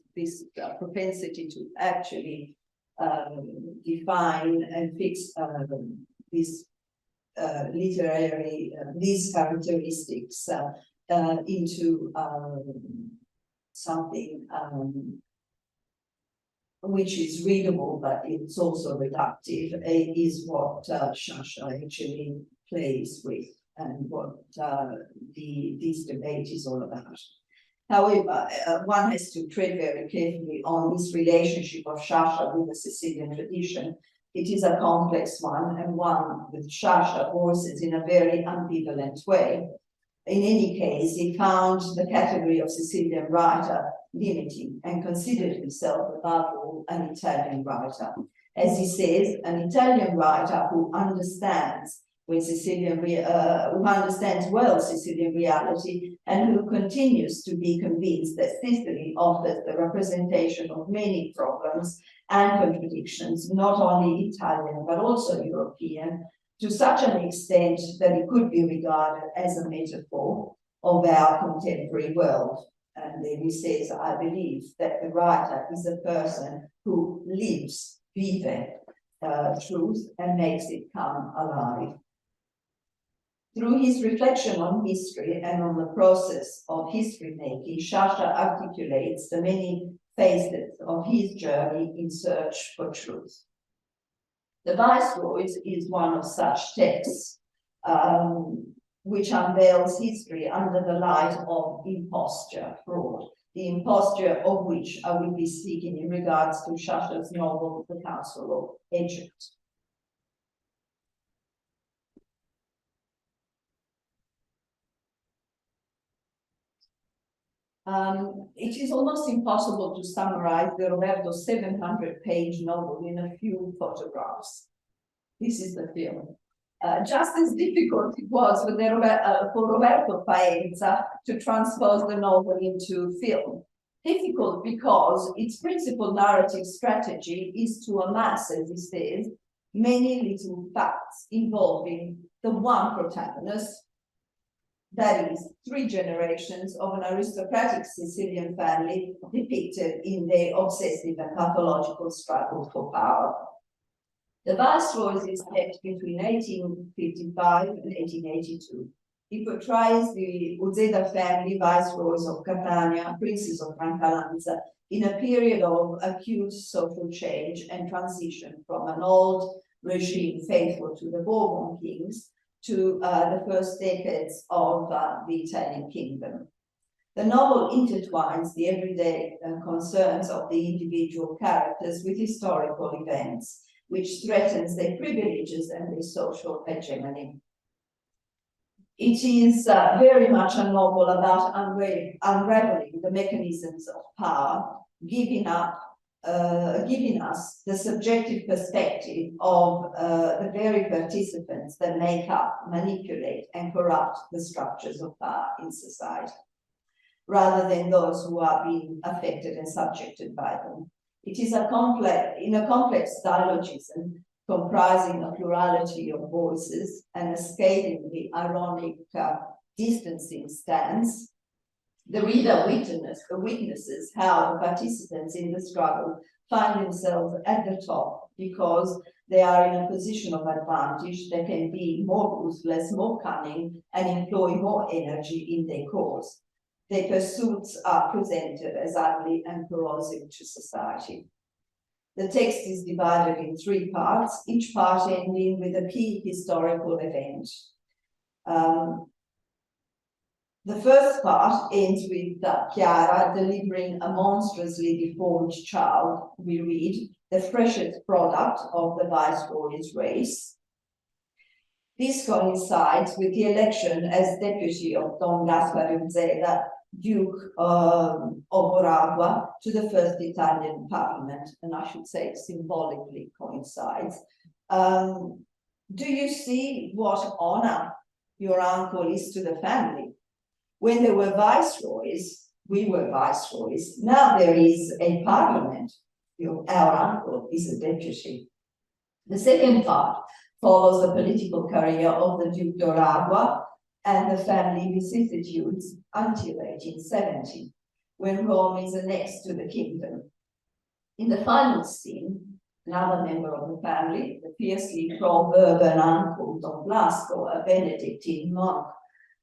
E: propensity to actually define and fix these literary these characteristics into something which is readable, but it's also reductive, is what Sciascia actually plays with and what this debate is all about. However, one has to tread very carefully on this relationship of Sciascia with the Sicilian tradition. It is a complex one, and one with Sciascia voices in a very ambivalent way. In any case, he found the category of Sicilian writer limiting and considered himself above all an Italian writer. As he says, an Italian writer who understands who understands well Sicilian reality and who continues to be convinced that Sicily offers the representation of many problems and contradictions, not only Italian but also European, to such an extent that it could be regarded as a metaphor of our contemporary world. And then he says, I believe that the writer is a person who lives, vive, truth and makes it come alive. Through his reflection on history and on the process of history making, Sciascia articulates the many facets of his journey in search for truth. The Viceroys is one of such texts, which unveils history under the light of imposture, fraud, the imposture of which I will be speaking in regards to Sciascia's novel, The Council of Egypt. It is almost impossible to summarize the Roberto's 700-page novel in a few photographs. This is the film. Just as difficult it was for Roberto Paenza to transpose the novel into film. Difficult because its principal narrative strategy is to amass, as he says, many little facts involving the one protagonist, that is, 3 generations of an aristocratic Sicilian family depicted in their obsessive and pathological struggle for power. The Viceroys is kept between 1855 and 1882. He portrays the Uzeda family, Viceroys of Catania, Princes of Francalanza, in a period of acute social change and transition from an old regime faithful to the Bourbon kings to the first decades of the Italian kingdom. The novel intertwines the everyday concerns of the individual characters with historical events, which threatens their privileges and their social hegemony. It is very much a novel about unraveling the mechanisms of power, giving us the subjective perspective of the very participants that make up, manipulate, and corrupt the structures of power in society, rather than those who are being affected and subjected by them. It is a complex dialogism comprising a plurality of voices and a scathingly ironic distancing stance. The reader witnesses how the participants in the struggle find themselves at the top because they are in a position of advantage. They can be more ruthless, more cunning, and employ more energy in their cause. Their pursuits are presented as ugly and corrosive to society. The text is divided in 3 parts, each part ending with a key historical event. The first part ends with Chiara delivering a monstrously deformed child. We read, the freshest product of the Viceroy's race. This coincides with the election as deputy of Don Gaspare Uzeda, Duke of Oragua, to the first Italian parliament, and I should say symbolically coincides. Do you see what honor your uncle is to the family? When there were viceroys, we were viceroys. Now there is a parliament. Our uncle is a deputy. The second part follows the political career of the Duke d'Oragua and the family vicissitudes until 1870, when Rome is annexed to the kingdom. In the final scene, another member of the family, the fiercely pro-Bourbon uncle Don Blasco, a Benedictine monk,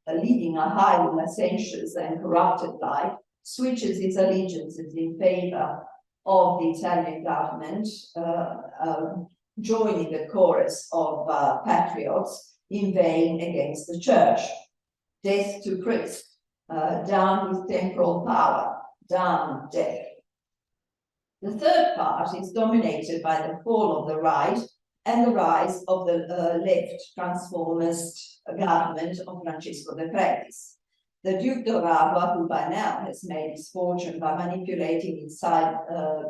E: leading a highly licentious and corrupted life, switches his allegiances in favor of the Italian government, joining the chorus of patriots inveighing against the church. Death to Christ, down with temporal power, down death. The third part is dominated by the fall of the right and the rise of the left transformist government of Francesco de Pretis. The Duke d'Oragua, who by now has made his fortune by manipulating inside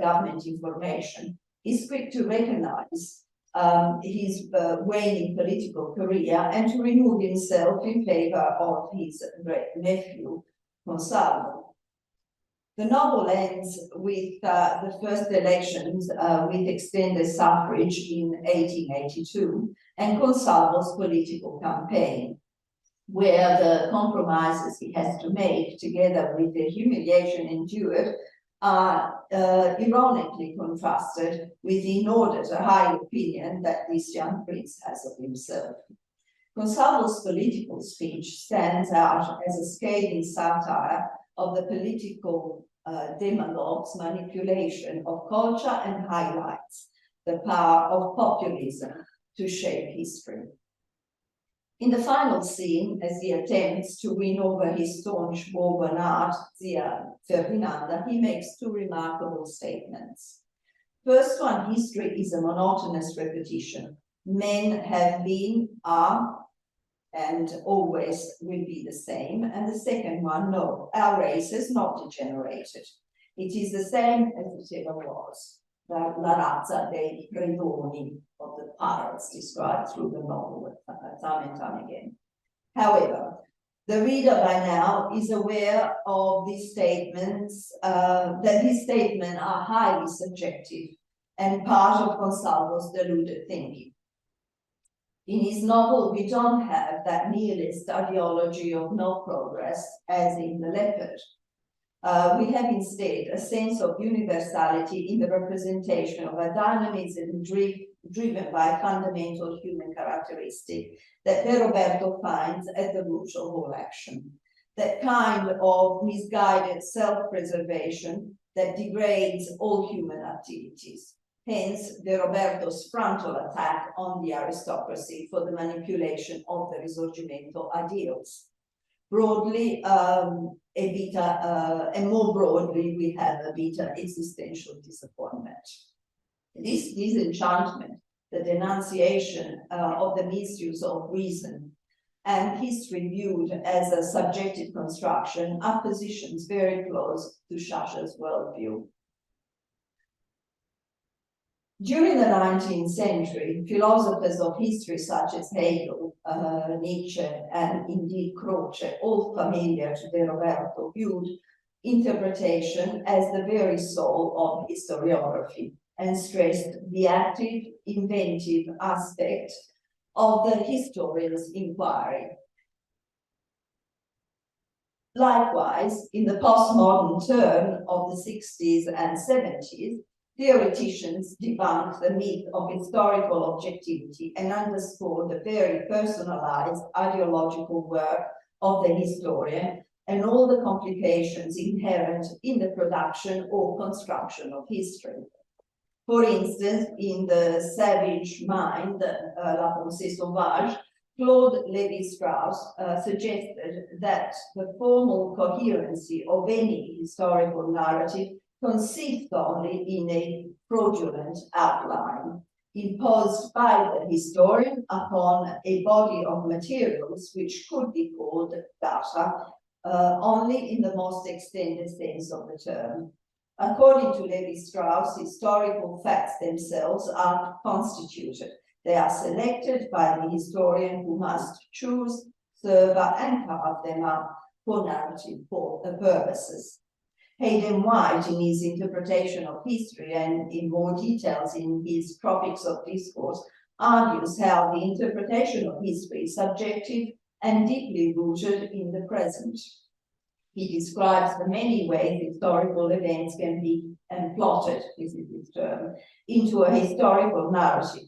E: government information, is quick to recognize his waning political career and to remove himself in favor of his great nephew, Consalvo. The novel ends with the first elections with extended suffrage in 1882 and Consalvo's political campaign, where the compromises he has to make, together with the humiliation endured, are ironically contrasted with the inordinate high opinion that this young prince has of himself. Consalvo's political speech stands out as a scathing satire of the political demagogues' manipulation of culture and highlights the power of populism to shape history. In the final scene, as he attempts to win over his staunch Bourbonade, Zia Ferdinanda, he makes 2 remarkable statements. First one, history is a monotonous repetition. Men have been, are, and always will be the same. And the second one, no, our race has not degenerated. It is the same as it ever was. la razza dei predoni, of the pirates described through the novel time and time again. However, the reader by now is aware of these statements, that these statements are highly subjective and part of Consalvo's deluded thinking. In his novel, we don't have that nihilist ideology of no progress as in The Leopard. We have instead a sense of universality in the representation of a dynamism driven by fundamental human characteristic that De Roberto finds at the root of all action. That kind of misguided self-preservation that degrades all human activities. Hence, De Roberto's frontal attack on the aristocracy for the manipulation of the Risorgimento ideals. Broadly, and more broadly, we have a beta existential disappointment. This disenchantment, the denunciation of the misuse of reason, and history viewed as a subjective construction are positions very close to Sciascia's worldview. During the 19th century, philosophers of history such as Hegel, Nietzsche, and indeed Croce, all familiar to De Roberto, viewed interpretation as the very soul of historiography and stressed the active, inventive aspect of the historian's inquiry. Likewise, in the postmodern turn of the 60s and 70s, theoreticians debunked the myth of historical objectivity and underscored the very personalized ideological work of the historian and all the complications inherent in the production or construction of history. For instance, in The Savage Mind, La Pensée Sauvage, Claude Lévi-Strauss suggested that the formal coherency of any historical narrative consists only in a fraudulent outline imposed by the historian upon a body of materials which could be called data only in the most extended sense of the term. According to Lévi-Strauss, historical facts themselves are constituted. They are selected by the historian who must choose, survey, and carve them up for narrative purposes. Hayden White, in his interpretation of history and in more details in his Tropics of Discourse, argues how the interpretation of history is subjective and deeply rooted in the present. He describes the many ways historical events can be plotted, this is his term, into a historical narrative.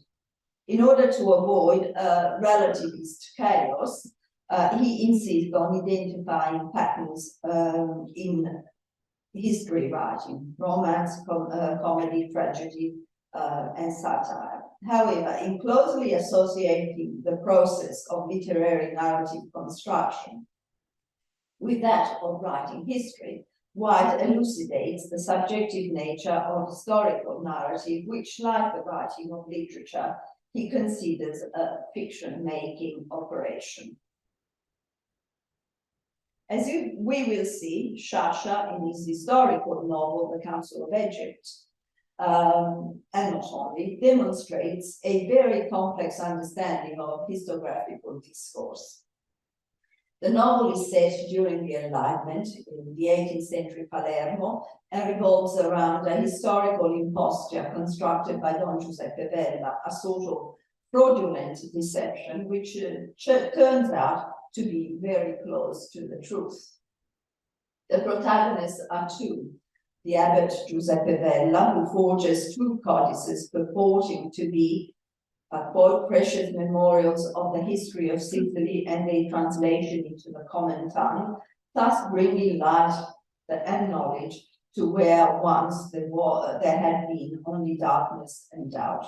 E: In order to avoid relativist chaos, he insists on identifying patterns in history writing, romance, comedy, tragedy, and satire. However, in closely associating the process of literary narrative construction with that of writing history, White elucidates the subjective nature of historical narrative, which, like the writing of literature, he considers a fiction-making operation. As we will see, Sciascia, in his historical novel, The Council of Egypt, and not only, demonstrates a very complex understanding of historiographical discourse. The novel is set during the Enlightenment in the 18th century Palermo and revolves around a historical imposture constructed by Don Giuseppe Vella, a sort of fraudulent deception which turns out to be very close to the truth. The protagonists are two: the abbot Giuseppe Vella, who forges two codices purporting to be quote, precious memorials of the history of Sicily and their translation into the common tongue, thus bringing light and knowledge to where once there had been only darkness and doubt.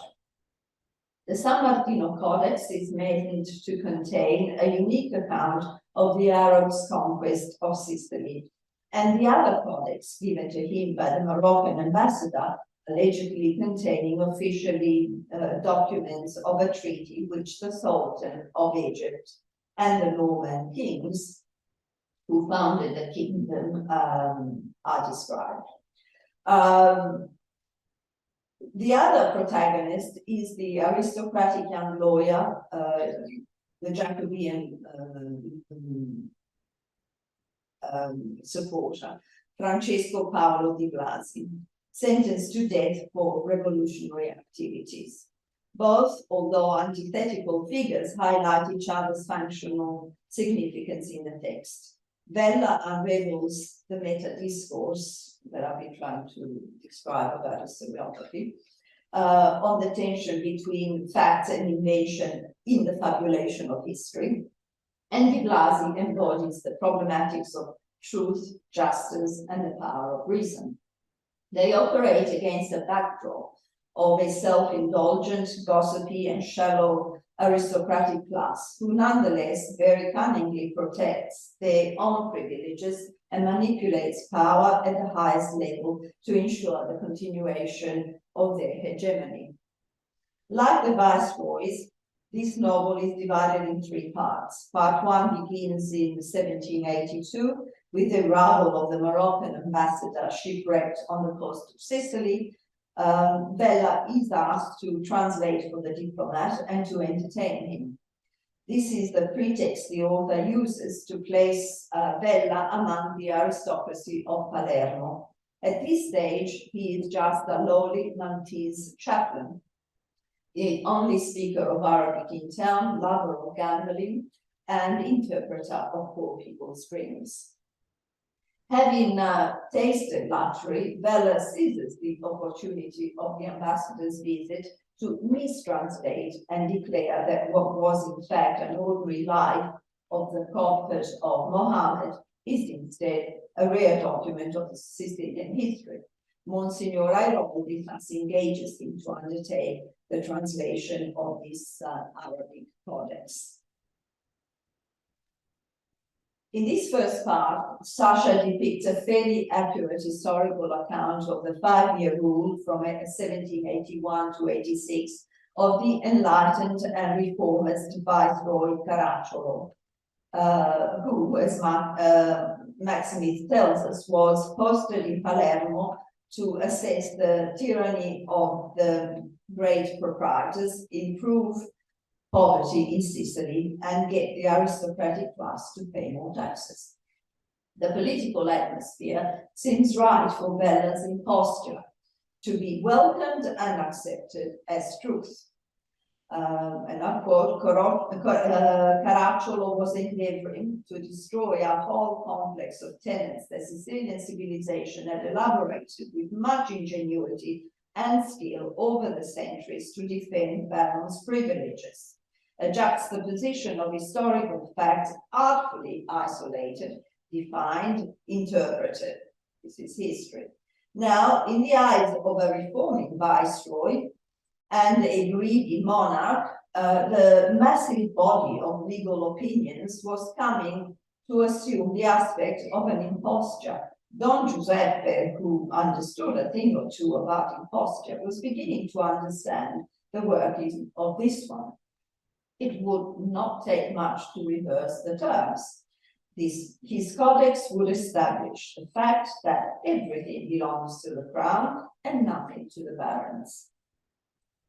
E: The San Martino Codex is meant to contain a unique account of the Arabs' conquest of Sicily, and the other codex given to him by the Moroccan ambassador, allegedly containing officially documents of a treaty which the Sultan of Egypt and the Norman kings who founded the kingdom, are described. The other protagonist is the aristocratic young lawyer, the Jacobean supporter, Francesco Paolo di Blasi, sentenced to death for revolutionary activities. Both, although antithetical figures, highlight each other's functional significance in the text. Vella unravels the meta-discourse that I've been trying to describe about historiography, on the tension between facts and invention in the fabulation of history. And Di Blasi embodies the problematics of truth, justice, and the power of reason. They operate against a backdrop of a self-indulgent, gossipy, and shallow aristocratic class, who nonetheless very cunningly protects their own privileges and manipulates power at the highest level to ensure the continuation of their hegemony. Like the Viceroys, this novel is divided in three parts. Part one begins in 1782 with the arrival of the Moroccan ambassador shipwrecked on the coast of Sicily. Vella is asked to translate for the diplomat and to entertain him. This is the pretext the author uses to place Vella among the aristocracy of Palermo. At this stage, he is just a lowly Maltese chaplain, the only speaker of Arabic in town, lover of gambling, and interpreter of poor people's dreams. Having tasted luxury, Vella seizes the opportunity of the ambassador's visit to mistranslate and declare that what was in fact an ordinary life of the prophet of Mohammed is instead a rare document of Sicilian history. Monsignor Airoldi thus engages him to undertake the translation of this Arabic codex. In this first part, Sciascia depicts a fairly accurate historical account of the 5-year rule from 1781 to 86 of the enlightened and reformist Viceroy Caracciolo, who, as Maximus tells us, was posted in Palermo to assess the tyranny of the great proprietors, improve poverty in Sicily, and get the aristocratic class to pay more taxes. The political atmosphere seems right for Vella's imposture to be welcomed and accepted as truth. And I quote, Caracciolo was endeavoring to destroy a whole complex of tenets that Sicilian civilization had elaborated with much ingenuity and skill over the centuries to defend barons' privileges. A juxtaposition of historical facts artfully isolated, defined, interpreted. This is history. Now, in the eyes of a reforming viceroy and a greedy monarch, the massive body of legal opinions was coming to assume the aspect of an imposture. Don Giuseppe, who understood a thing or two about imposture, was beginning to understand the working of this one. It would not take much to reverse the terms. His codex would establish the fact that everything belongs to the crown and nothing to the barons.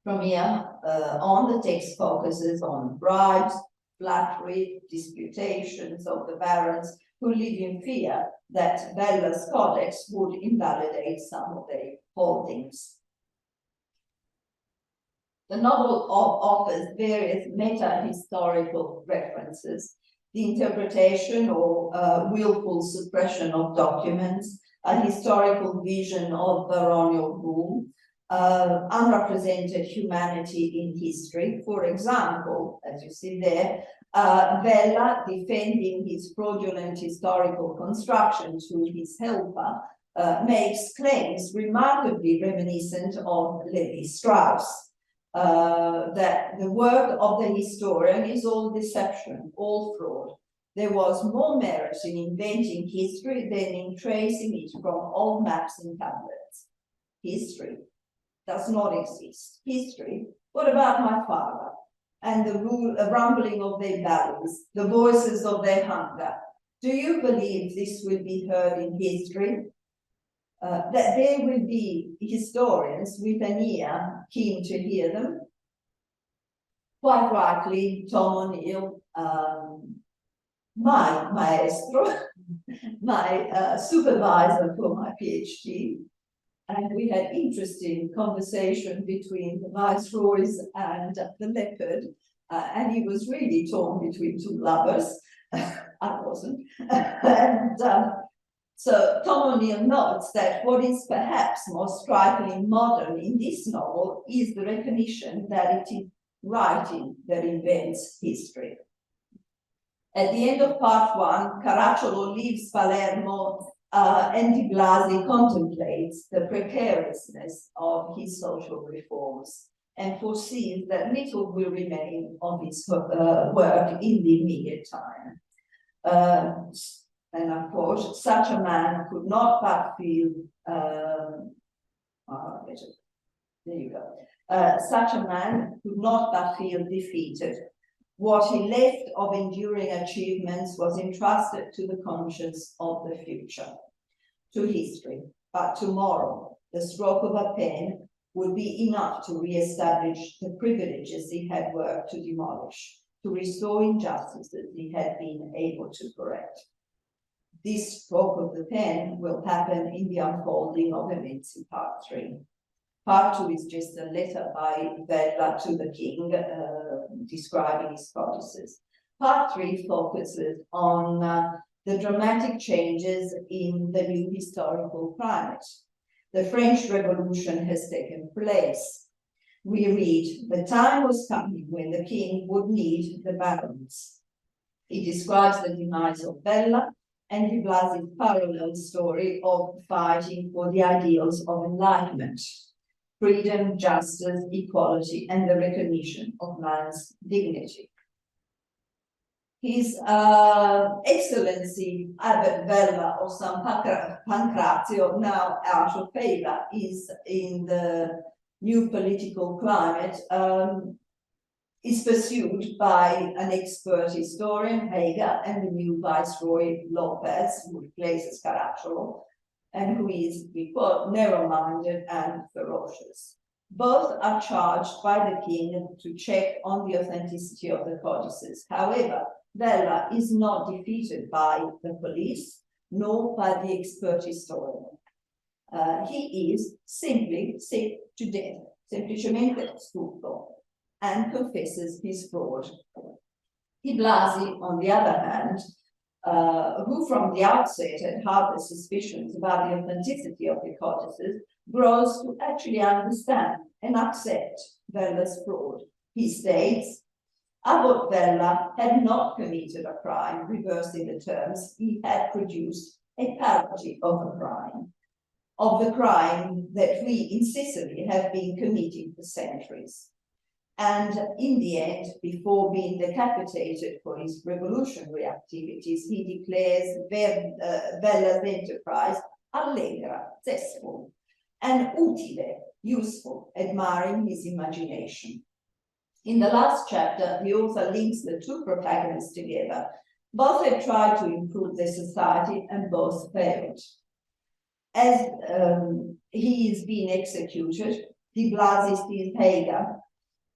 E: From here on, the text focuses on bribes, flattery, disputations of the barons who live in fear that Vella's codex would invalidate some of their holdings. The novel offers various meta-historical references, the interpretation or willful suppression of documents, a historical vision of baronial rule, unrepresented humanity in history. For example, as you see there, Vella, defending his fraudulent historical construction to his helper, makes claims remarkably reminiscent of Levi-Strauss. That the work of the historian is all deception, all fraud. There was more merit in inventing history than in tracing it from old maps and tablets. History does not exist. History, what about my father? And the rumbling of their bellies, the voices of their hunger. Do you believe this will be heard in history? that there will be historians with an ear keen to hear them. Quite rightly, Tom O'Neill, my maestro, my supervisor for my PhD, and we had interesting conversation between the viceroys and the leopard, and he was really torn between two lovers. I wasn't. And so Tom O'Neill notes that what is perhaps more strikingly modern in this novel is the recognition that it is writing that invents history. At the end of part one, Caracciolo leaves Palermo and Di Blasi contemplates the precariousness of his social reforms and foresees that little will remain of his work in the immediate time. And of course, such a man could not but feel, there you go. Such a man could not but feel defeated. What he left of enduring achievements was entrusted to the conscience of the future, to history. But tomorrow, the stroke of a pen would be enough to re-establish the privileges he had worked to demolish, to restore injustices he had been able to correct. This stroke of the pen will happen in the unfolding of events in part 3. Part 2 is just a letter by Vella to the king describing his codices. Part 3 focuses on the dramatic changes in the new historical climate. The French Revolution has taken place. We read, the time was coming when the king would need the barons. He describes the demise of Vella and Di Blasi's parallel story of fighting for the ideals of enlightenment. Freedom, justice, equality, and the recognition of man's dignity. His Excellency Abbot Vella of San Pancrazio, now out of favor, is in the new political climate, is pursued by an expert historian, Hager, and the new Viceroy Lopez, who replaces Caracciolo, and who is, we quote, narrow-minded and ferocious. Both are charged by the king to check on the authenticity of the codices. However, Vella is not defeated by the police, nor by the expert historian. He is simply set to death, semplicemente stupro, and confesses his fraud. Di Blasi, on the other hand, who from the outset had harbored suspicions about the authenticity of the codices, grows to actually understand and accept Vella's fraud. He states, Abbot Vella had not committed a crime, reversing the terms, he had produced a parody of a crime, of the crime that we in Sicily have been committing for centuries. And in the end, before being decapitated for his revolutionary activities, he declares Vella's enterprise allegra, zestful, and utile, useful, admiring his imagination. In the last chapter, the author links the two protagonists together. Both had tried to improve their society and both failed. As he is being executed, Di Blasi sees Hager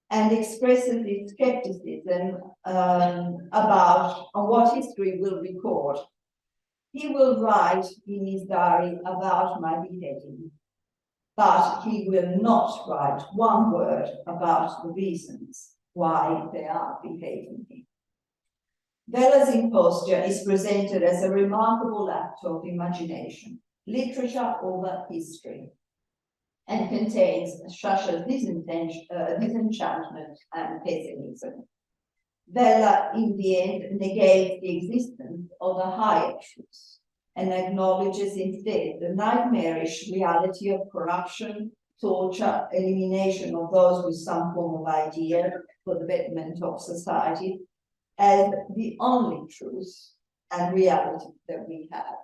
E: and expresses his skepticism about what history will record. He will write in his diary about my beheading, but he will not write one word about the reasons why they are beheading him. Vella's imposture is presented as a remarkable act of imagination, literature over history, and contains Sciascia's disenchantment and pessimism. Vella, in the end, negates the existence of a higher truth and acknowledges instead the nightmarish reality of corruption, torture, elimination of those with some form of idea for the betterment of society as the only truth and reality that we have.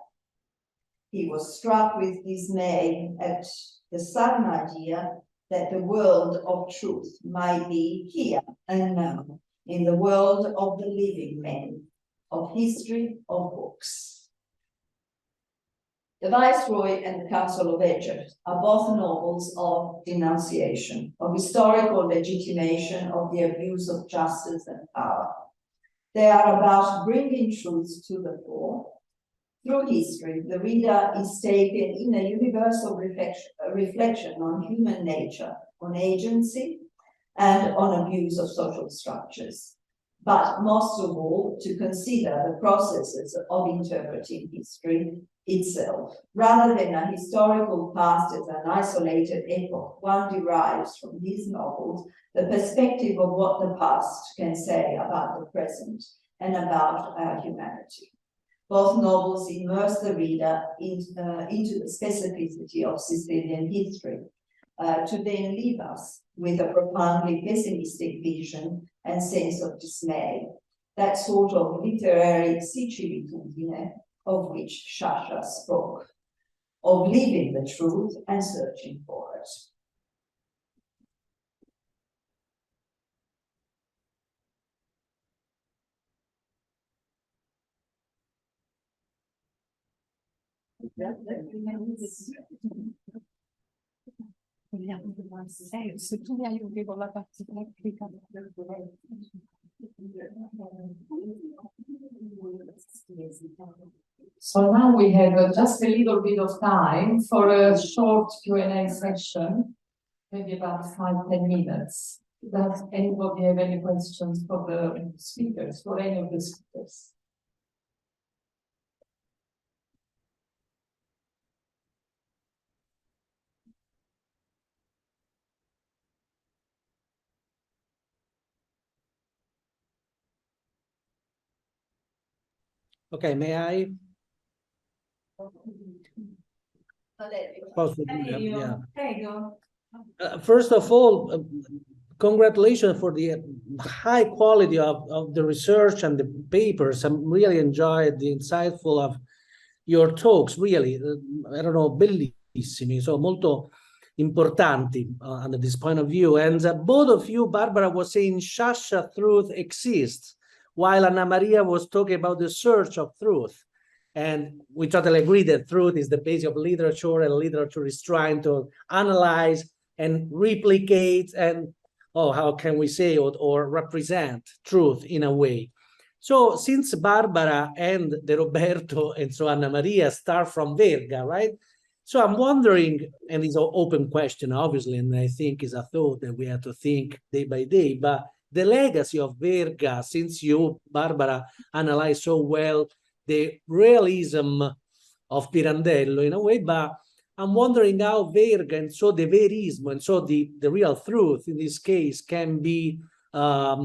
E: He was struck with dismay at the sudden idea that the world of truth might be here and now, in the world of the living men, of history, of books. The Viceroy and the Council of Egypt are both novels of denunciation, of historical legitimation of the abuse of justice and power. They are about bringing truth to the fore. Through history, the reader is taken in a universal reflection on human nature, on agency, and on abuse of social structures. But most of all, to consider the processes of interpreting history itself. Rather than a historical past as an isolated epoch, one derives from these novels the perspective of what the past can say about the present and about our humanity. Both novels immerse the reader into the specificity of Sicilian history, to then leave us with a profoundly pessimistic vision and sense of dismay, that sort of literary sicilitudine of which Sciascia spoke, of living the truth and searching for it.
D: Se tu mi aiuti con la parte tecnica. So now we have just a little bit of time for a short Q&A session, maybe about 5-10 minutes. Does anybody have any questions for the speakers, for any of the speakers?
A: Okay, may I? First of all, congratulations for the high quality of the research and the papers. I really enjoyed the insightful of your talks, really, erano bellissimi, so molto importanti under this point of view. And both of you, Barbara was saying Sciascia truth exists, while Anna Maria was talking about the search of truth. And we totally agree that truth is the base of literature, and literature is trying to analyze and replicate and, how can we say, or represent truth in a way. So since Barbara and De Roberto and so Anna Maria start from Verga, right? So I'm wondering, and it's an open question, obviously, and I think it's a thought that we have to think day by day, but the legacy of Verga, since you, Barbara, analyzed so well the realism of Pirandello in a way, but I'm wondering how Verga and so the verismo and so the real truth in this case can be a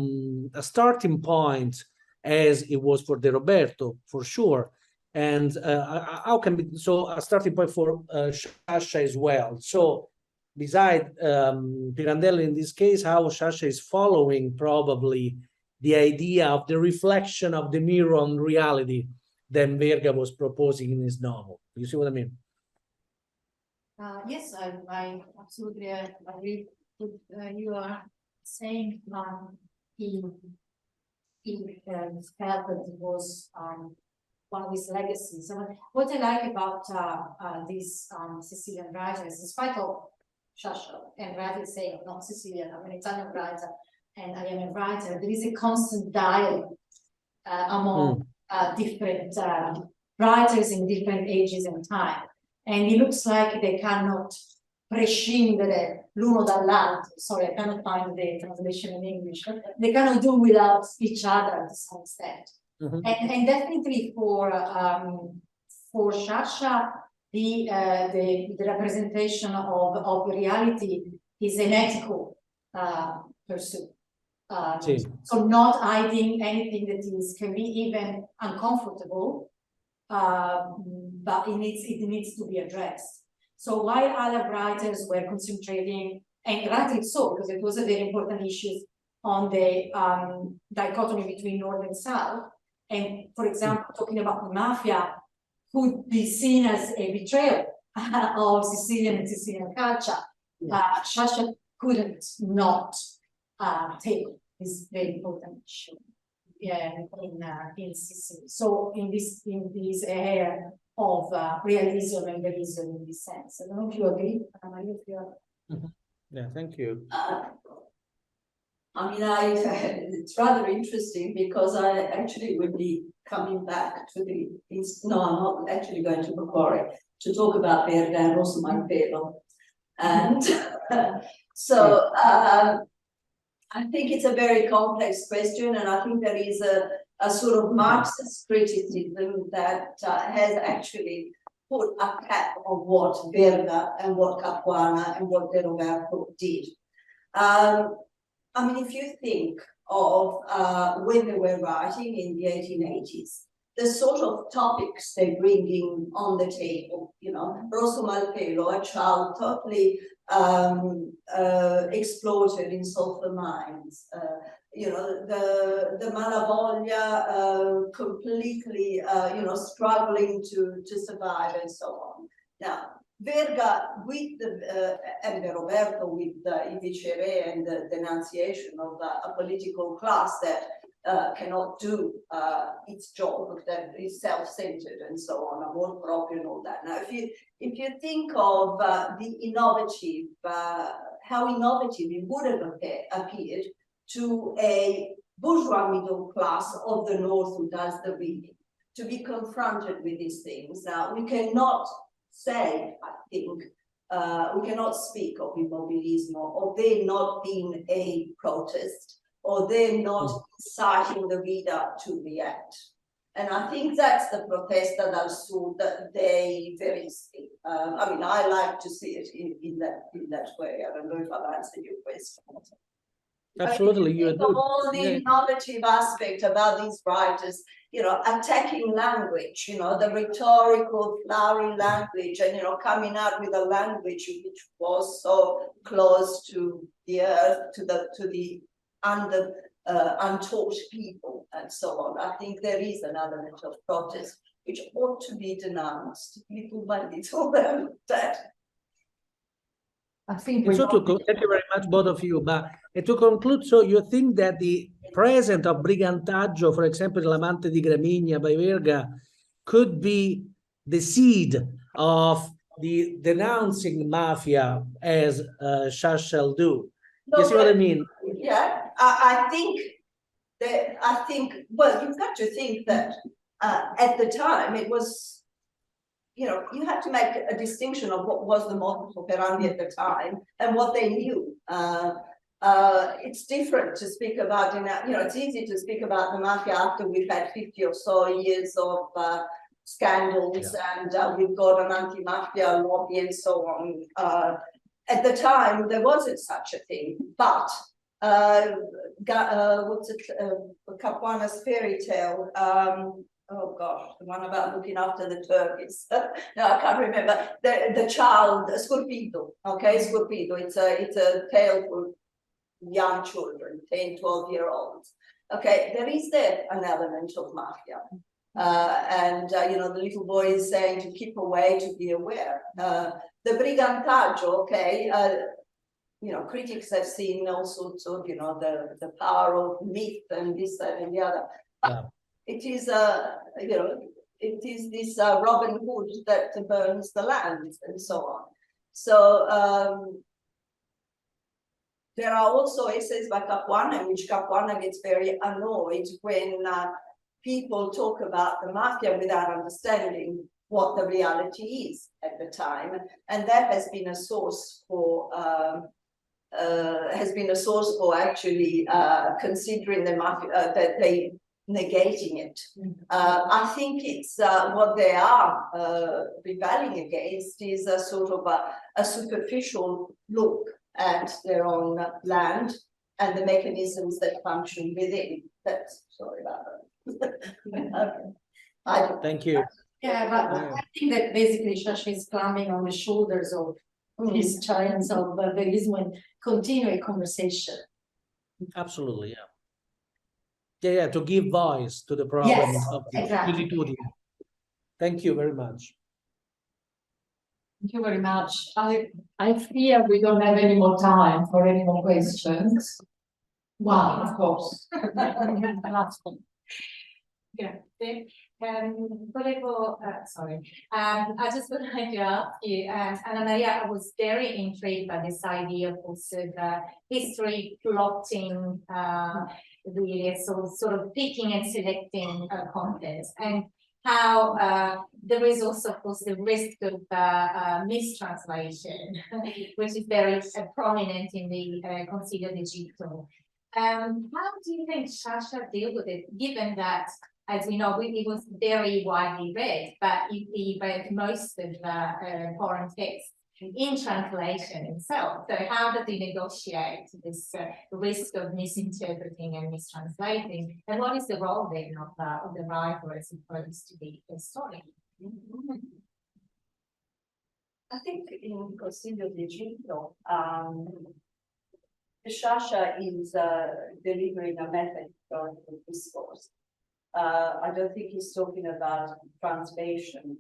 A: starting point, as it was for De Roberto, for sure. And how can be so a starting point for Sciascia as well. So beside Pirandello in this case, how Sciascia is following probably the idea of the reflection of the mirror on reality that Verga was proposing in his novel. You see what I mean?
C: Yes, I absolutely agree with you are saying. He felt that it was one of his legacies. And what I like about these Sicilian writers, in spite of Sciascia, and rightly saying, not Sicilian, I'm an Italian writer, and I am a writer, there is a constant dialogue among different writers in different ages and time. And it looks like they cannot prescindere l'uno dall'altro. Sorry, I cannot find the translation in English. They cannot do without each other to some extent. And definitely for Sciascia, the representation of reality is an ethical pursuit. So not hiding anything that can be even uncomfortable, but it needs to be addressed. So while other writers were concentrating, and rightly so, because it was a very important issue on the dichotomy between North and South, and for example, talking about the mafia could be seen as a betrayal of Sicilian and Sicilian culture. Sciascia couldn't not take this very important issue in Sicily. So in this area, of realism and realism in this sense. I don't know if you agree, Maria, if you are.
A: Yeah, thank you.
E: I mean, it's rather interesting because I actually would be coming back to no, I'm not actually going to Macquarie to talk about Verga and Rosso Malpelo. And so I think it's a very complex question, and I think there is a sort of Marxist criticism that has actually put a cap on what Verga and what Capuana and what De Roberto did. I mean, if you think of when they were writing in the 1880s, the sort of topics they bring in on the table, you know, Rosso Malpelo, a child totally exploited in sulfur mines, you know, the Malavoglia completely, you know, struggling to survive and so on. Now, Verga with and Roberto with I Vicere and the denunciation of a political class that cannot do its job, that is self-centered and so on, amor proprio and all that. Now, if you think of the innovative, how innovative it would have appeared to a bourgeois middle class of the North who does the reading, to be confronted with these things. Now, we cannot say, I think, we cannot speak of immobilismo, of there not being a protest, or they're not inciting the reader to react. And I think that's the protesta dal Sud that they very see. I mean, I like to see it in that way. I don't know if I've answered your question.
A: Absolutely,
E: I mean, you do. All the innovative aspect about these writers, you know, attacking language, you know, the rhetorical, flowery language, and, you know, coming out with a language which was so close to the earth, to the untaught people, and so on. I think there is an element of protest which ought to be denounced little by little. That
C: I think
A: so thank you very much, both of you. But to conclude, so you think that the present of Brigantaggio, for example, L'amante di Gramigna by Verga, could be the seed of the denouncing mafia as Sciascia do? You see what I mean?
E: Yeah, I think that well, you've got to think that at the time it was, you know, you have to make a distinction of what was the modus operandi at the time and what they knew. It's different to speak about, you know, it's easy to speak about the mafia after we've had 50 or so years of scandals, and we've got an anti-mafia lobby and so on. At the time, there wasn't such a thing, but what's it, Capuana's fairy tale, oh gosh, the one about looking after the turkeys. No, I can't remember. The child, Scorpido, okay, Scorpido. It's a tale for young children, 10, 12-year-olds. Okay, there is there an element of mafia. And you know, the little boy is saying to keep away, to be aware. The Brigantaggio, okay, you know, critics have seen all sorts of, you know, the power of myth and this, that, and the other. It is, you know, it is this Robin Hood that burns the land and so on. So there are also essays by Capuana in which Capuana gets very annoyed when people talk about the mafia without understanding what the reality is at the time, and that has been a source for actually considering the mafia that they negating it. I think it's what they are rebelling against is a sort of a superficial look at their own land and the mechanisms that function within. That's sorry about that. Okay.
A: Thank you.
C: Yeah, but I think that basically Sciascia is climbing on the shoulders of these giants of verismo and continue a conversation.
A: Absolutely, yeah. Yeah, to give voice to the problems of the exactly. Thank you very much.
D: Thank you very much. I fear we don't have any more time for any more questions. Wow, of course.
F: Grazie.
B: I just would like to ask you, Anna Maria, I was very intrigued by this idea of also the history plotting, really sort of picking and selecting contents, and how there is also, of course, the risk of mistranslation, which is very prominent in the Consiglio d'Egitto. How do you think Sciascia deal with it, given that, as we know, it was very widely read, but he read most of the foreign texts in translation itself? So how does he negotiate this risk of misinterpreting and mistranslating? And what is the role then of the writer as opposed to the historian?
E: I think in Consiglio d'Egitto, Sciascia is delivering a metahistorical discourse. I don't think he's talking about translation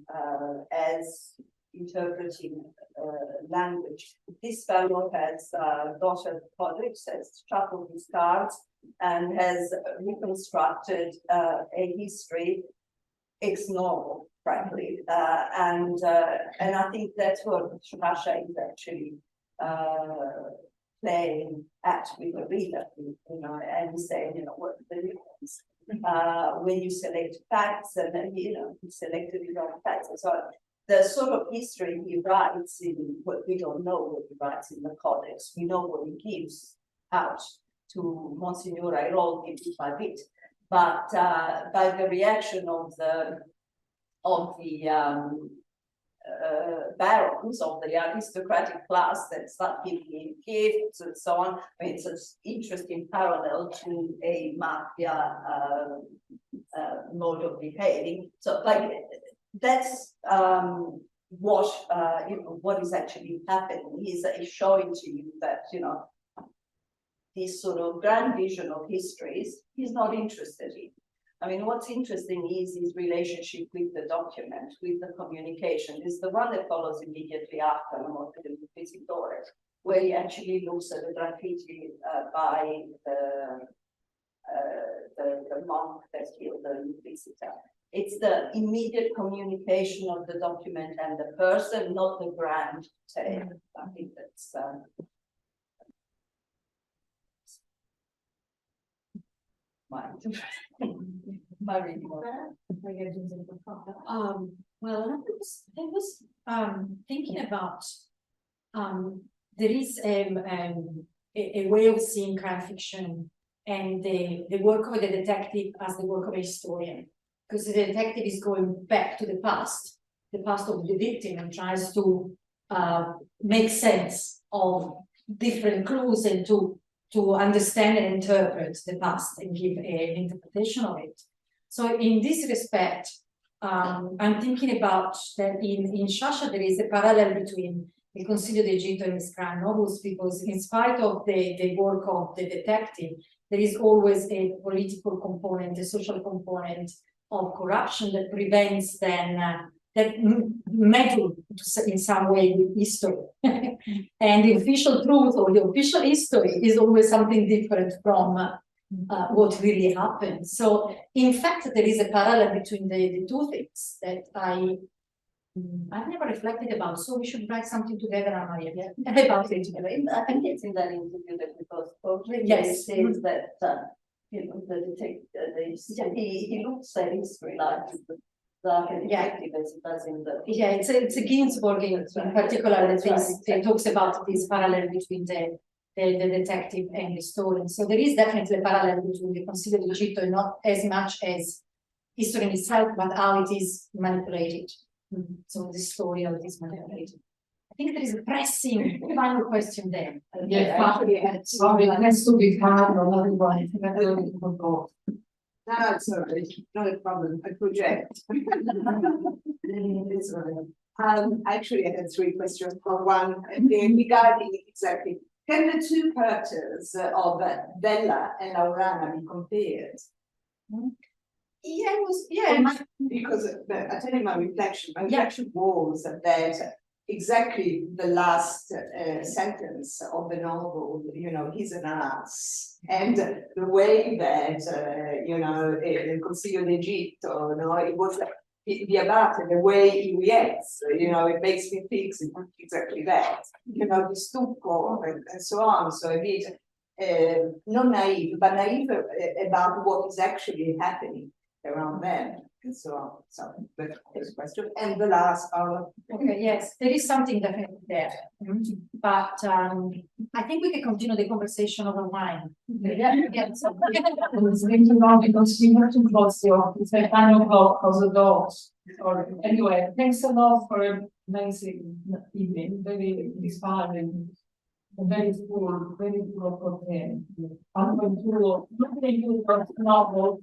E: as interpreting language. This fellow has got a college, has shuffled his cards, and has reconstructed a history ex novo, frankly. And I think that's what Sciascia is actually playing at with the reader, you know, and saying, you know, what the difference when you select facts, and then, you know, he selected his own facts and so on. The sort of history he writes in, what we don't know what he writes in the codex, we know what he gives out to Monsignor Airoldi bit by bit, but by the reaction of the barons, of the aristocratic class that start giving him gifts and so on. I mean, it's an interesting parallel to a mafia mode of behaving. So, like, that's what you know, what is actually happening. He's showing to you that, you know, this sort of grand vision of histories he's not interested in. I mean, what's interesting is his relationship with the document, with the communication. It's the one that follows immediately after La Morte del Inquisitore, where he actually looks at the graffiti by the monk that killed the Inquisitor. It's the immediate communication of the document and the person, not the grand tale. I think that's my reading of
C: Well, I was thinking about there is a way of seeing crime fiction and the work of the detective as the work of a historian, because the detective is going back to the past of the victim, and tries to make sense of different clues and to understand and interpret the past and give an interpretation of it. So in this respect, I'm thinking about that in Sciascia there is a parallel between the Consiglio d'Egitto and his crime novels, because in spite of the work of the detective, there is always a political component, a social component of corruption that prevents then that meddle in some way with history. And the official truth or the official history is always something different from what really happened. So in fact, there is a parallel between the two things that I've never reflected about. So we should write something together, Anna Maria, about it.
E: I think it's in that interview that we both spoke.
C: Yes.
E: He says that you know, the detective, he looks at history like a detective as it does in the.
C: Yeah, it's a Ginsburg in particular that it talks about this parallel between the detective and the historian. So there is definitely a parallel between the Consiglio d'Egitto, not as much as history in itself, but how it is manipulated. So the story of it is manipulated. I think there is a pressing final question there.
D: Yeah, actually, sorry, it has to be hard on everybody.
F: No, it's not a problem. I project. Actually, I had three questions. One, regarding exactly, can the two characters of Bella and Laurana be compared?
C: Yeah, it was, yeah.
F: Because I tell you my reflection was that exactly the last sentence of the novel, he's an ass. And the way that, il Consiglio d'Egitto, it was the abate, the way he reacts, it makes me think exactly that, the stucco and so on. So a bit, not naive, but naive about what is actually happening around them. And so on. So the first question. And the last,
C: Okay, yes, there is something definitely there. But I think we can continue the conversation over wine. Yeah.
D: It's really long because we have to close the office. I kind of close the doors. Or anyway, thanks a lot for an amazing evening, very inspiring, very full of content. I'm going to look at the novel.